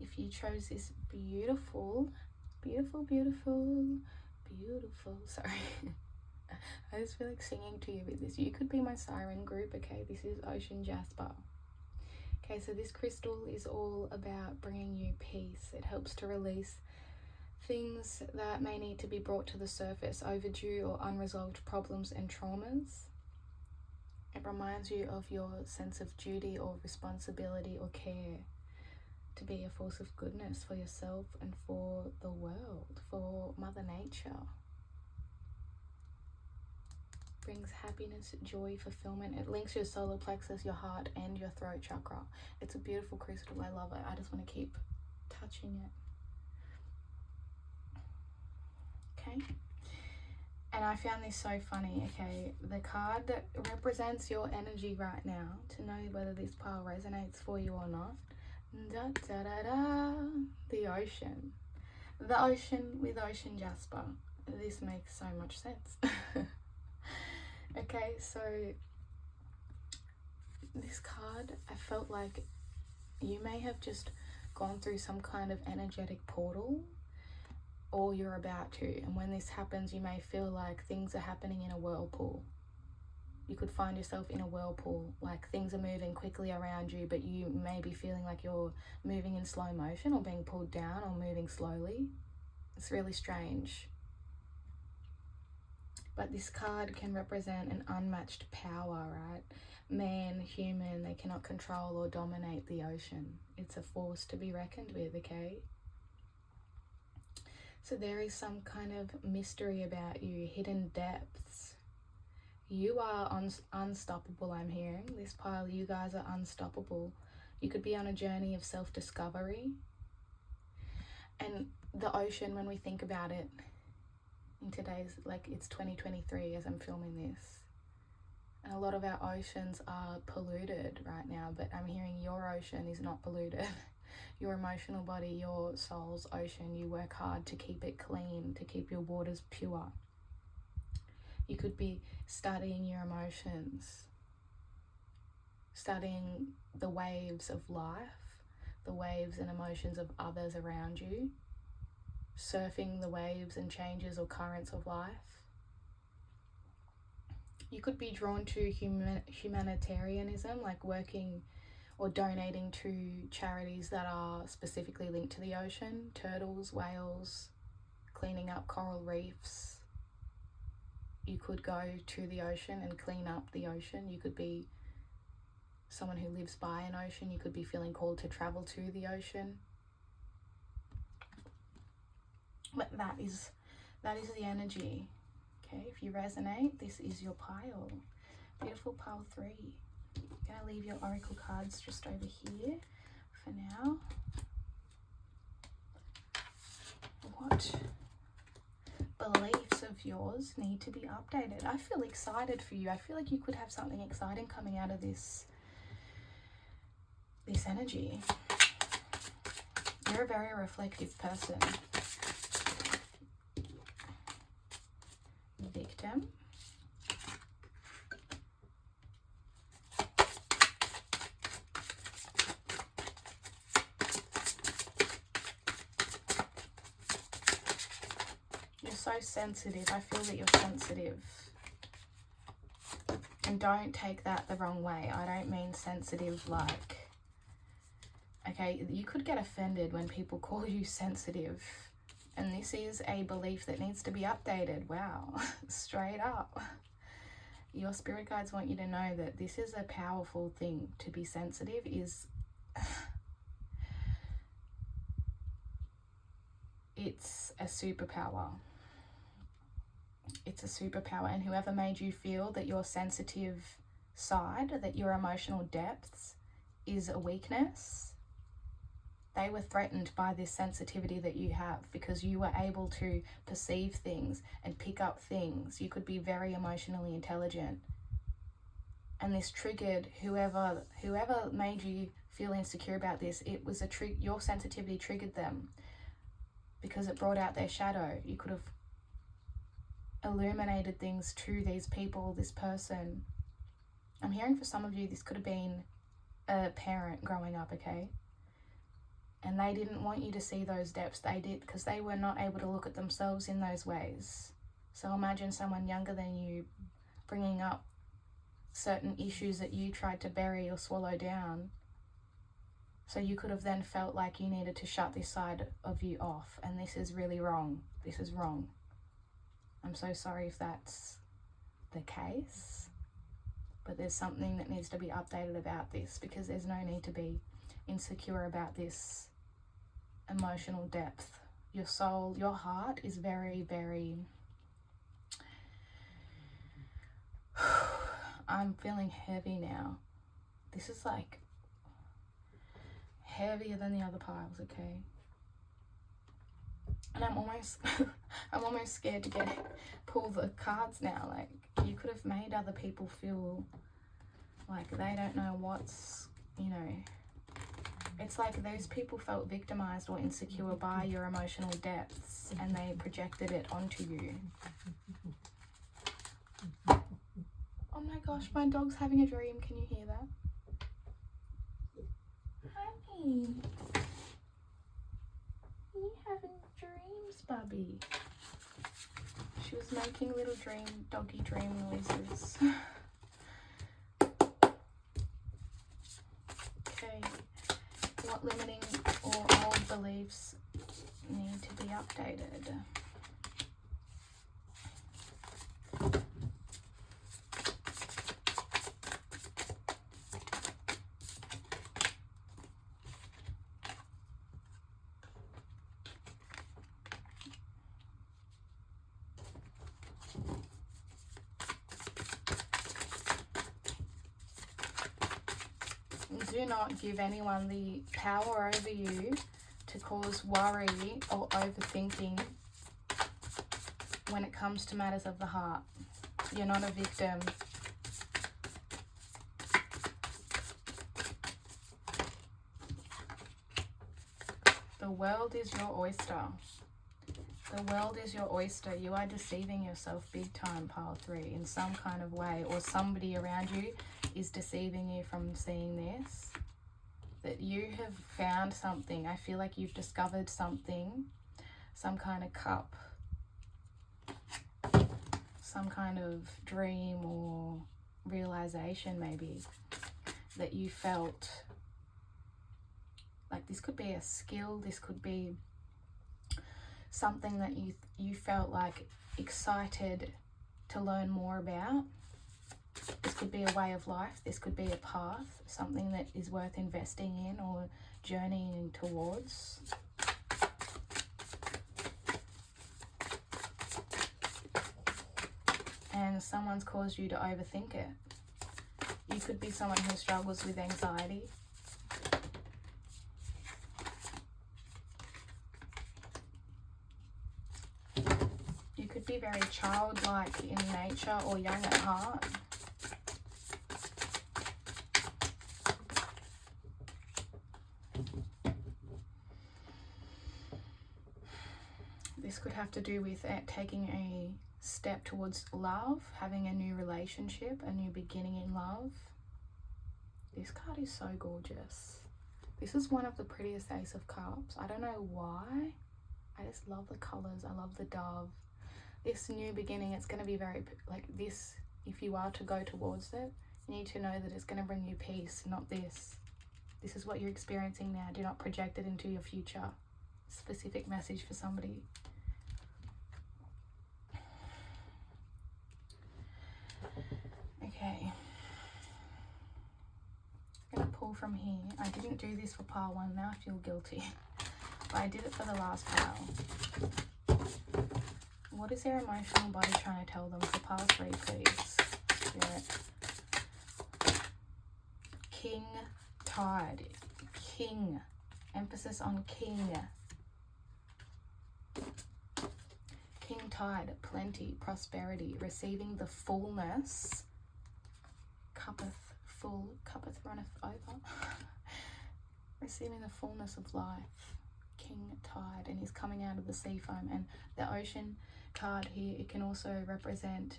If you chose this beautiful, sorry. I just feel like singing to you with this. You could be my siren group, okay? This is Ocean Jasper. Okay, so this crystal is all about bringing you peace. It helps to release things that may need to be brought to the surface, overdue or unresolved problems and traumas. It reminds you of your sense of duty or responsibility or care to be a force of goodness for yourself and for the world, for Mother Nature. Brings happiness, joy, fulfillment. It links your solar plexus, your heart, and your throat chakra. It's a beautiful crystal. I love it. I just want to keep touching it. Okay, and I found this so funny. Okay, the card that represents your energy right now, to know whether this pile resonates for you or not. Da, da, da, da. The ocean. The ocean with Ocean Jasper. This makes so much sense. Okay, so this card, I felt like you may have just gone through some kind of energetic portal, or you're about to, and when this happens you may feel like things are happening in a whirlpool. You could find yourself in a whirlpool, like things are moving quickly around you, but you may be feeling like you're moving in slow motion or being pulled down or moving slowly. It's really strange. But this card can represent an unmatched power, right? Man, human, they cannot control or dominate the ocean. It's a force to be reckoned with, okay? So there is some kind of mystery about you, hidden depths. You are unstoppable, I'm hearing. This pile, you guys are unstoppable. You could be on a journey of self-discovery. And the ocean, when we think about it, in today's, like, it's 2023 as I'm filming this. And a lot of our oceans are polluted right now, but I'm hearing your ocean is not polluted. Your emotional body, your soul's ocean, you work hard to keep it clean, to keep your waters pure. You could be studying your emotions, studying the waves of life, the waves and emotions of others around you, surfing the waves and changes or currents of life. You could be drawn to humanitarianism, like working or donating to charities that are specifically linked to the ocean, turtles, whales, cleaning up coral reefs. You could go to the ocean and clean up the ocean. You could be someone who lives by an ocean. You could be feeling called to travel to the ocean. But that is the energy. Okay, if you resonate, this is your pile. Beautiful pile 3. I'm gonna leave your oracle cards just over here for now. What beliefs of yours need to be updated? I feel excited for you. I feel like you could have something exciting coming out of this energy. You're a very reflective person. Victim. You're so sensitive. I feel that you're sensitive. And don't take that the wrong way. I don't mean sensitive like, okay, you could get offended when people call you sensitive. And this is a belief that needs to be updated. Wow, straight up. Your spirit guides want you to know that this is a powerful thing. To be sensitive is, it's a superpower. It's a superpower. And whoever made you feel that your sensitive side, that your emotional depths is a weakness, they were threatened by this sensitivity that you have, because you were able to perceive things and pick up things. You could be very emotionally intelligent. And this triggered whoever made you feel insecure about this. It was your sensitivity triggered them because it brought out their shadow. You could have illuminated things to these people, this person. I'm hearing for some of you, this could have been a parent growing up, okay? And they didn't want you to see those depths. They did, because they were not able to look at themselves in those ways. So imagine someone younger than you bringing up certain issues that you tried to bury or swallow down. So you could have then felt like you needed to shut this side of you off. And this is really wrong. This is wrong. I'm so sorry if that's the case. But there's something that needs to be updated about this, because there's no need to be insecure about this emotional depth. Your soul, your heart is very, very... I'm feeling heavy now. This is like heavier than the other piles, okay? And I'm almost I'm almost scared to pull the cards now. Like, you could have made other people feel like they don't know what's, you know, it's like those people felt victimized or insecure by your emotional depths, and they projected it onto you. Oh my gosh, my dog's having a dream. Can you hear that? Honey, you having dreams, Bubby? She was making little doggy dream noises. Okay, what limiting or old beliefs need to be updated? Do not give anyone the power over you to cause worry or overthinking when it comes to matters of the heart. You're not a victim. The world is your oyster. The world is your oyster. You are deceiving yourself big time, pile 3, in some kind of way, or somebody around you is deceiving you from seeing this. That you have found something. I feel like you've discovered something, some kind of cup, some kind of dream or realization maybe that you felt. Like, this could be a skill, this could be something that you felt like excited to learn more about. This could be a way of life, this could be a path, something that is worth investing in or journeying towards. And someone's caused you to overthink it. You could be someone who struggles with anxiety. You could be very childlike in nature or young at heart. This could have to do with taking a step towards love, having a new relationship, a new beginning in love. This card is so gorgeous. This is one of the prettiest Ace of Cups. I don't know why. I just love the colors. I love the dove. This new beginning, it's going to be very, like this, if you are to go towards it, you need to know that it's going to bring you peace, not this. This is what you're experiencing now. Do not project it into your future. Specific message for somebody. Okay. I'm going to pull from here. I didn't do this for pile 1. Now I feel guilty. But I did it for the last pile. What is their emotional body trying to tell them? For pile 3, please. Spirit. King, Tide. King. Emphasis on king. King, Tide. Plenty. Prosperity. Receiving the fullness. Cuppeth full. Cuppeth runneth over. Receiving the fullness of life. King, Tide. And he's coming out of the sea foam. And the ocean card here, it can also represent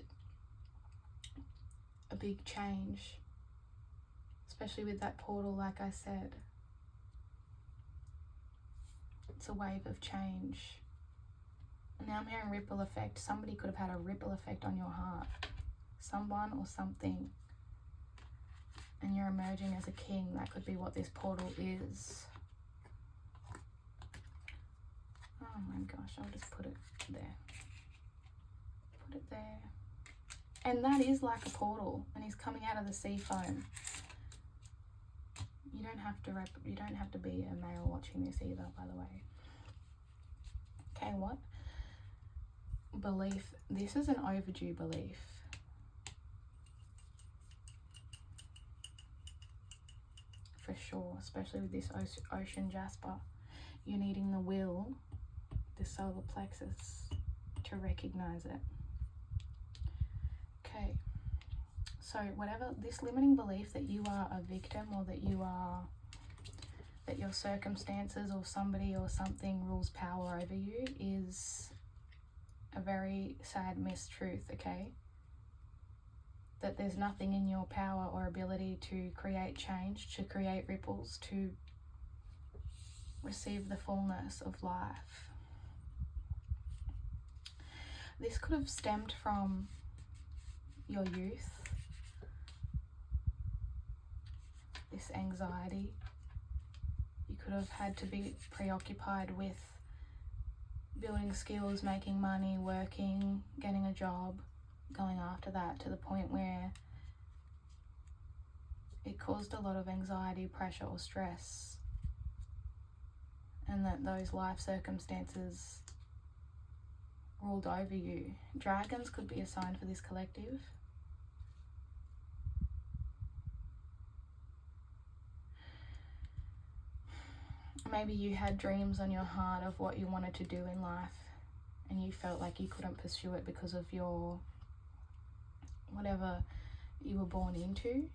a big change, especially with that portal. Like I said, it's a wave of change. And now I'm hearing ripple effect. Somebody could have had a ripple effect on your heart, someone or something, and you're emerging as a king. That could be what this portal is. Oh my gosh, I'll just put it there. Put it there. And that is like a portal, and he's coming out of the sea foam. You don't have to be a male watching this either, by the way. Okay, what? Belief. This is an overdue belief. For sure, especially with this ocean jasper. You're needing the will, the solar plexus, to recognize it. Okay, so whatever this limiting belief that you are a victim, or that your circumstances or somebody or something rules power over you, is a very sad mistruth, okay? That there's nothing in your power or ability to create change, to create ripples, to receive the fullness of life. This could have stemmed from your youth, this anxiety. You could have had to be preoccupied with building skills, making money, working, getting a job, going after that, to the point where it caused a lot of anxiety, pressure, or stress, and that those life circumstances ruled over you. Dragons could be a sign for this collective. Maybe you had dreams on your heart of what you wanted to do in life, and you felt like you couldn't pursue it because of your whatever you were born into,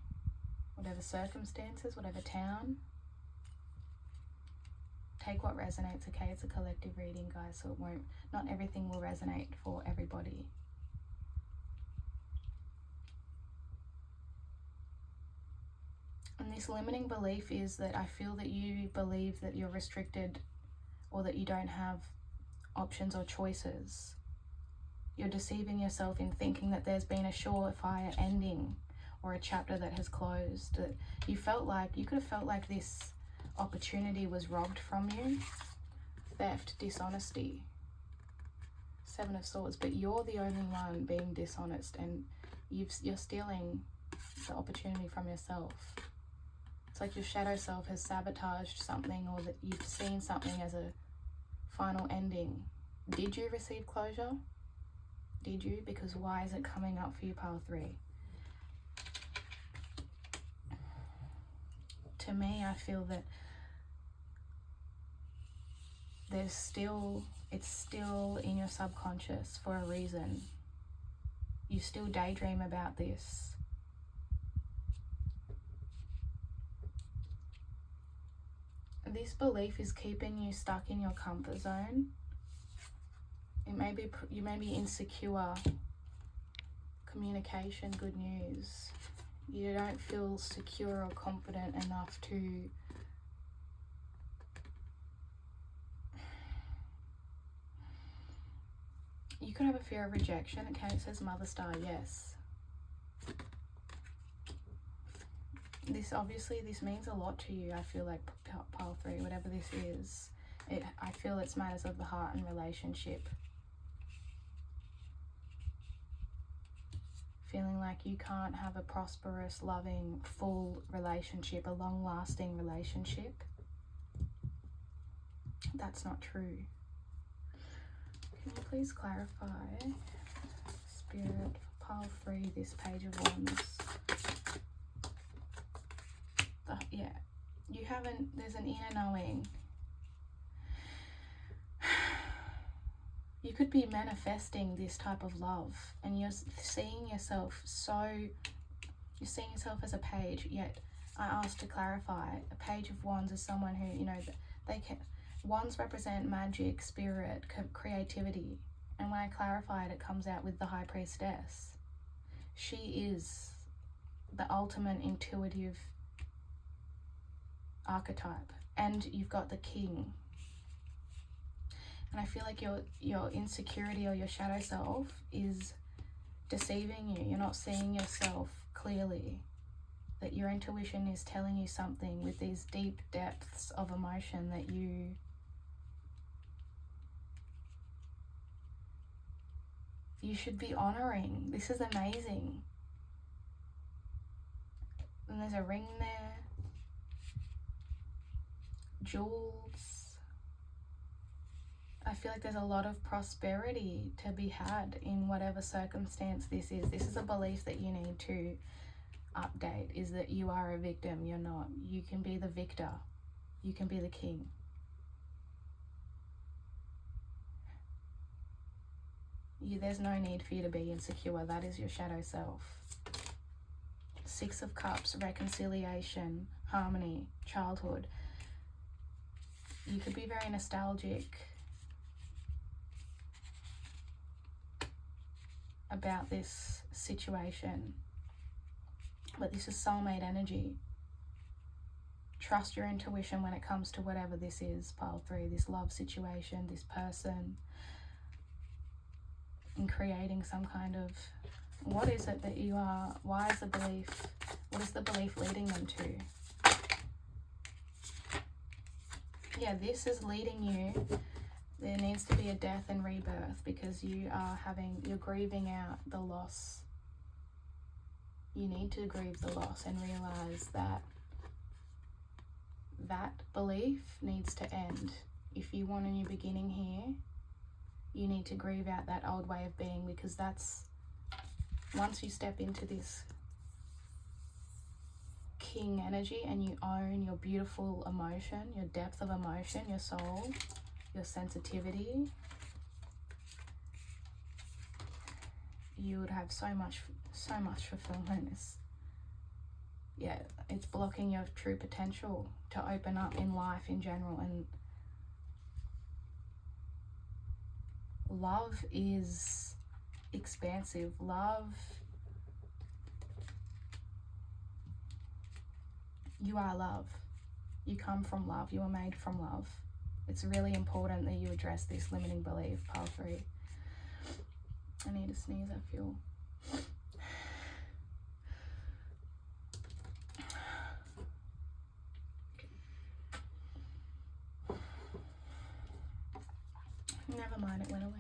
whatever circumstances, whatever town. Take what resonates, okay? It's a collective reading, guys, so not everything will resonate for everybody. And this limiting belief is that I feel that you believe that you're restricted, or that you don't have options or choices. You're deceiving yourself in thinking that there's been a surefire ending or a chapter that has closed. That you could have felt like this opportunity was robbed from you. Theft, dishonesty, 7 of Swords, but you're the only one being dishonest, and you're stealing the opportunity from yourself. It's like your shadow self has sabotaged something, or that you've seen something as a final ending. Did you receive closure? Did you? Because why is it coming up for you, pile 3? To me, I feel that it's still in your subconscious for a reason. You still daydream about this. This belief is keeping you stuck in your comfort zone. You may be insecure. Communication, good news. You don't feel secure or confident enough to you could have a fear of rejection. Okay, it says Mother Star, yes. This means a lot to you. I feel like pile 3, whatever this is. I feel it's matters of the heart and relationship. Feeling like you can't have a prosperous, loving, full relationship, a long-lasting relationship. That's not true. Can you please clarify, Spirit, for pile 3, this Page of Wands? There's an inner knowing. You could be manifesting this type of love, and you're seeing yourself as a page, yet I asked to clarify. A Page of Wands is someone who, wands represent magic, spirit, creativity, And when I clarify it, it comes out with the High Priestess. She is the ultimate intuitive archetype. And you've got the King. And I feel like your insecurity or your shadow self is deceiving you. You're not seeing yourself clearly. That your intuition is telling you something with these deep depths of emotion that you should be honoring. This is amazing. And there's a ring there. Jewels. I feel like there's a lot of prosperity to be had in whatever circumstance this is. This is a belief that you need to update, is that you are a victim. You're not. You can be the victor. You can be the king. There's no need for you to be insecure. That is your shadow self. 6 of Cups, reconciliation, harmony, childhood. You could be very nostalgic about this situation, but this is soulmate energy. Trust your intuition when it comes to whatever this is, pile 3, this love situation, this person, in creating some kind of, what is it that you are, why is the belief, what is the belief leading them to? Yeah, this is leading you, there needs to be a death and rebirth, because you're grieving out the loss. You need to grieve the loss and realize that that belief needs to end. If you want a new beginning here, you need to grieve out that old way of being, because that's, once you step into this king energy and you own your beautiful emotion, your depth of emotion, your soul, your sensitivity, you would have so much fulfillment. It's blocking your true potential to open up in life in general. And love is expansive. Love, you are love. You come from love. You are made from love. It's really important that you address this limiting belief, pile 3. I need to sneeze, I feel. Never mind, it went away.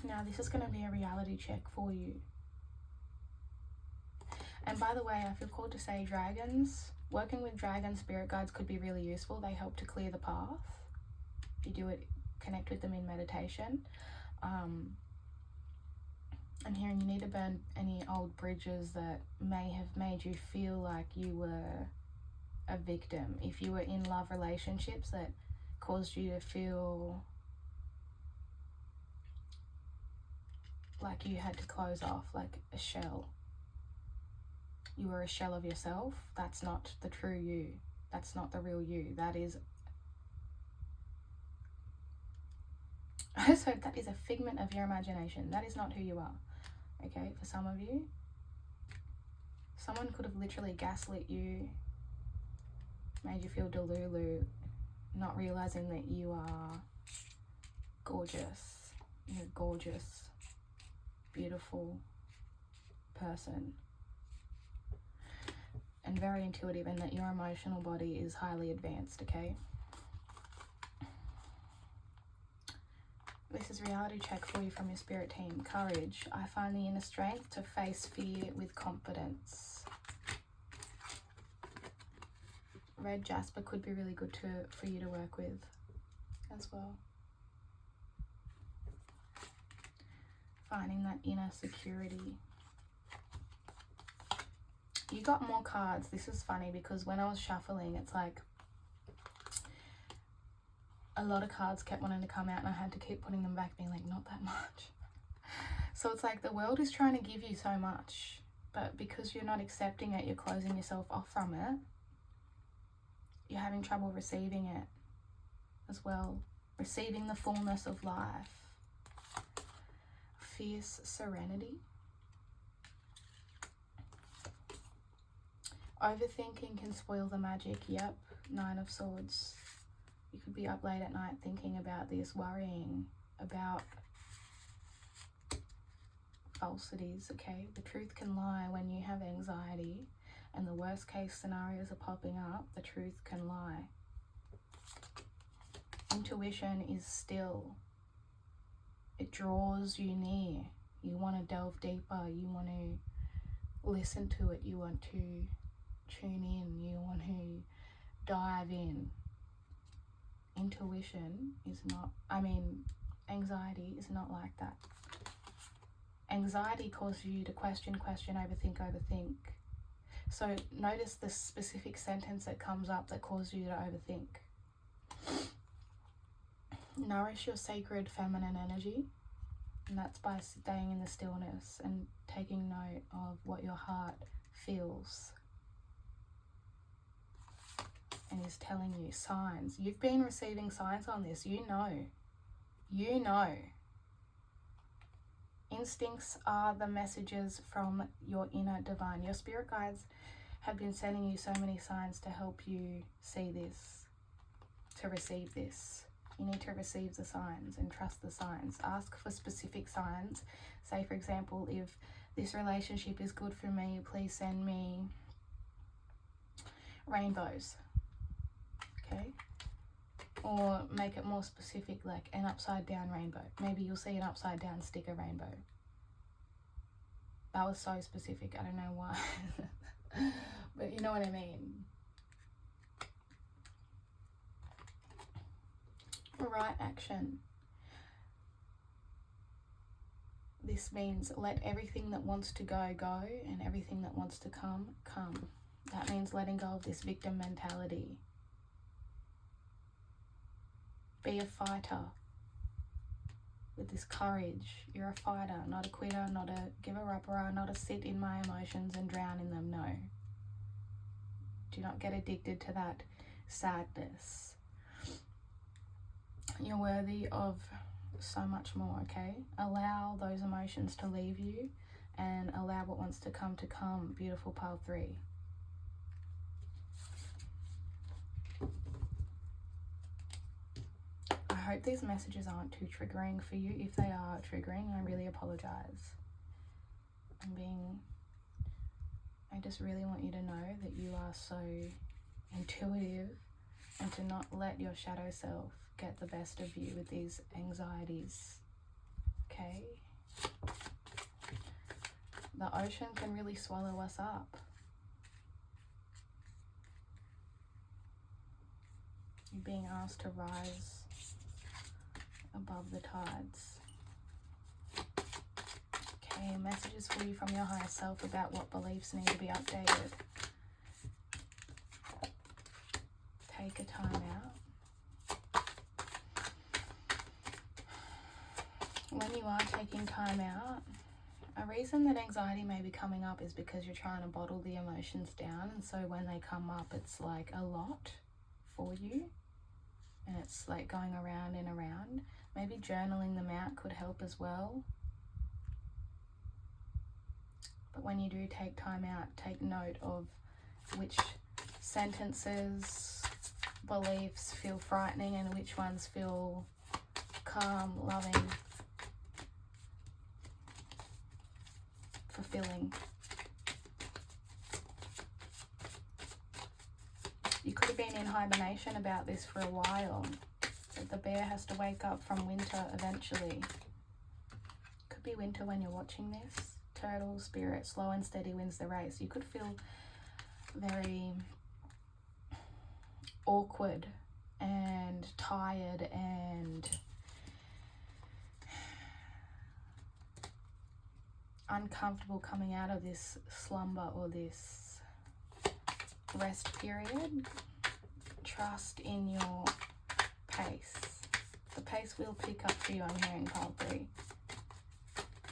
Now this is going to be a reality check for you. And by the way, I feel called to say dragons. Working with dragon spirit guides could be really useful. They help to clear the path. You do it, connect with them in meditation. I'm hearing you need to burn any old bridges that may have made you feel like you were a victim. If you were in love relationships that caused you to feel like you had to close off, like a shell. You were a shell of yourself. That's not the true you. That's not the real you. That is so that is a figment of your imagination. That is not who you are. Okay, for some of you, someone could have literally gaslit you, made you feel delulu, not realizing that you are gorgeous. You're a gorgeous, beautiful person. And very intuitive, and that your emotional body is highly advanced, okay? This is reality check for you from your spirit team. Courage. I find the inner strength to face fear with confidence. Red jasper could be really good for you to work with as well. Finding that inner security. You got more cards. This is funny because when I was shuffling, it's like a lot of cards kept wanting to come out and I had to keep putting them back, being like, not that much. So it's like the world is trying to give you so much, but because you're not accepting it, you're closing yourself off from it. You're having trouble receiving it. as well. Receiving the fullness of life. Fierce serenity. Overthinking can spoil the magic. Yep, 9 of Swords. You could be up late at night thinking about this, worrying about falsities, okay? The truth can lie when you have anxiety and the worst case scenarios are popping up. The truth can lie. Intuition is still. It draws you near. You want to delve deeper. You want to listen to it. You want to tune in. You want to dive in. Intuition is not, anxiety is not like that. Anxiety causes you to question, overthink. So notice the specific sentence that comes up that causes you to overthink. Nourish your sacred feminine energy, and that's by staying in the stillness and taking note of what your heart feels and is telling you. Signs. You've been receiving signs on this. You know. Instincts are the messages from your inner divine. Your spirit guides have been sending you so many signs to help you see this, to receive this. You need to receive the signs and trust the signs. Ask for specific signs. Say, for example, if this relationship is good for me, please send me rainbows. Okay? Or make it more specific, like an upside down rainbow. Maybe you'll see an upside down sticker rainbow. That was so specific, I don't know why. But you know what I mean. Right action. This means let everything that wants to go, go, and everything that wants to come, come. That means letting go of this victim mentality. Be a fighter with this courage. You're a fighter, not a quitter, not a giver-upper, not a sit in my emotions and drown in them. No. Do not get addicted to that sadness. You're worthy of so much more, okay? Allow those emotions to leave you and allow what wants to come. Beautiful pile 3. I hope these messages aren't too triggering for you. If they are triggering, I really apologize. I just really want you to know that you are so intuitive and to not let your shadow self get the best of you with these anxieties, okay? The ocean can really swallow us up. You're being asked to rise above the tides. Okay, messages for you from your higher self about what beliefs need to be updated. Take a time out. When you are taking time out, a reason that anxiety may be coming up is because you're trying to bottle the emotions down, and so when they come up, it's like a lot for you, and it's like going around and around. Maybe journaling them out could help as well. But when you do take time out, take note of which sentences, beliefs feel frightening and which ones feel calm, loving, fulfilling. You could have been in hibernation about this for a while, but the bear has to wake up from winter eventually. Could be winter when you're watching this. Turtle spirit, slow and steady wins the race. You could feel very awkward and tired and uncomfortable coming out of this slumber or this rest period. Trust in your pace. The pace will pick up for you, I'm hearing pile 3.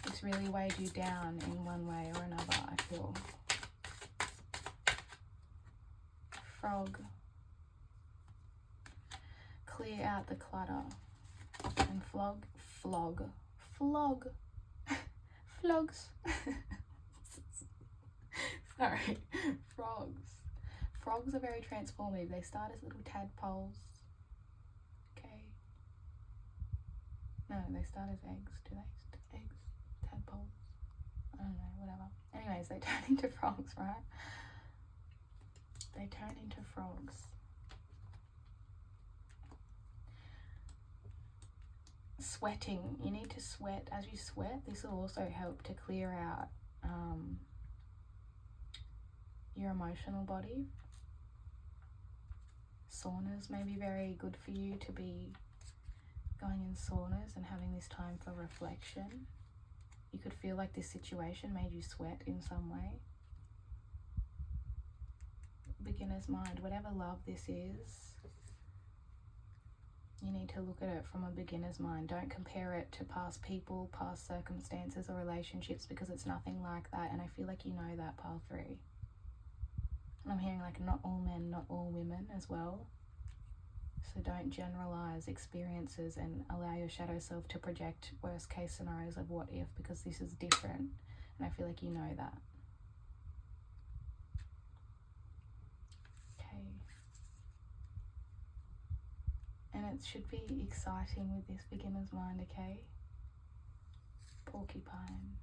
It's really weighed you down in one way or another, I feel. Frog. clear out the clutter and flogs. Sorry, frogs. Frogs are very transformative. They start as little tadpoles. Okay. No, they start as eggs. Do they? Eggs? Tadpoles? I don't know, whatever. Anyways, they turn into frogs, right? They turn into frogs. Sweating. You need to sweat. As you sweat, this will also help to clear out your emotional body. Saunas may be very good for you to be going in saunas and having this time for reflection. You could feel like this situation made you sweat in some way. Beginner's mind, whatever love this is, you need to look at it from a beginner's mind. Don't compare it to past people, past circumstances or relationships, because it's nothing like that. And I feel like you know that, pile 3. And I'm hearing like not all men, not all women as well. So don't generalize experiences and allow your shadow self to project worst case scenarios of what if, because this is different. And I feel like you know that. Okay. And it should be exciting with this beginner's mind, okay? Porcupine.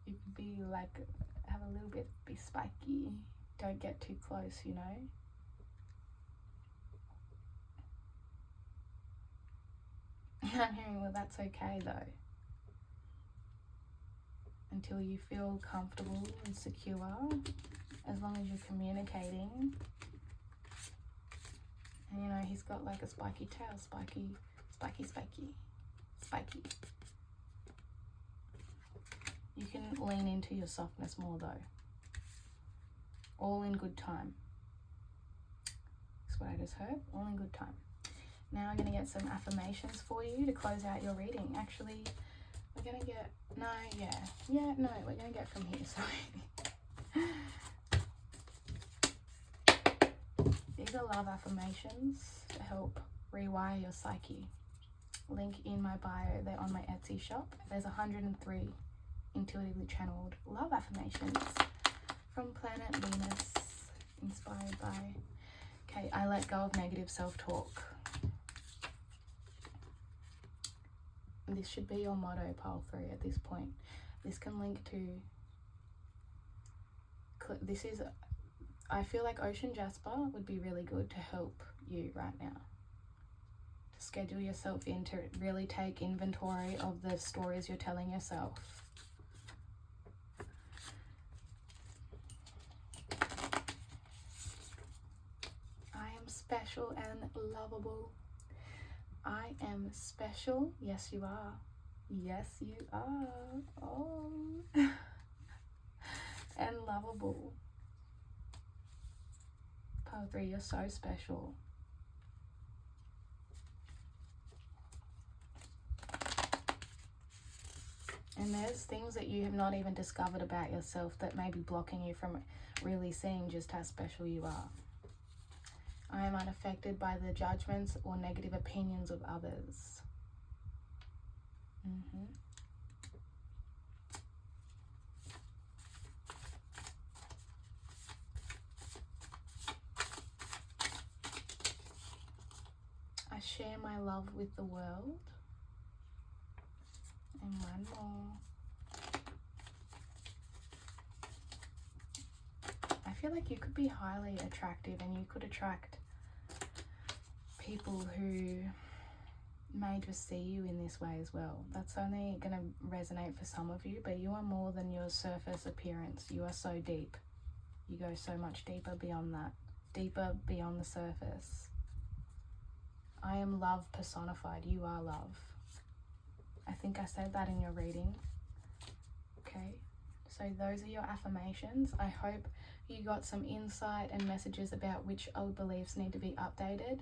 You could be like, have a little bit, be spiky. Don't get too close, you know? I'm hearing, well, that's okay though. Until you feel comfortable and secure, as long as you're communicating. And you know, he's got like a spiky tail, spiky. You can lean into your softness more though. All in good time. That's what I just heard. All in good time. Now I'm going to get some affirmations for you to close out your reading. Actually, we're going to get... we're going to get from here, sorry. These are love affirmations to help rewire your psyche. Link in my bio. They're on my Etsy shop. There's 103 intuitively channeled love affirmations from planet Venus, inspired by... Okay, I let go of negative self-talk. This should be your motto, pile 3, at this point. This can link to... This is... I feel like Ocean Jasper would be really good to help you right now. To schedule yourself in, to really take inventory of the stories you're telling yourself. I am special and lovable. I am special. Yes, you are. Yes, you are. Oh. And lovable. Pile 3, you're so special. And there's things that you have not even discovered about yourself that may be blocking you from really seeing just how special you are. I am unaffected by the judgments or negative opinions of others. I share my love with the world. And one more. I feel like you could be highly attractive and you could attract people who may just see you in this way as well. That's only going to resonate for some of you, but you are more than your surface appearance. You are so deep. You go so much deeper beyond that, deeper beyond the surface. I am love personified. You are love. I think I said that in your reading. Okay, so those are your affirmations. I hope you got some insight and messages about which old beliefs need to be updated.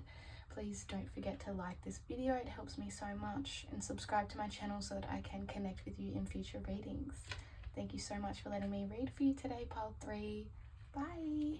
Please don't forget to like this video. It helps me so much. And subscribe to my channel so that I can connect with you in future readings. Thank you so much for letting me read for you today, pile 3. Bye.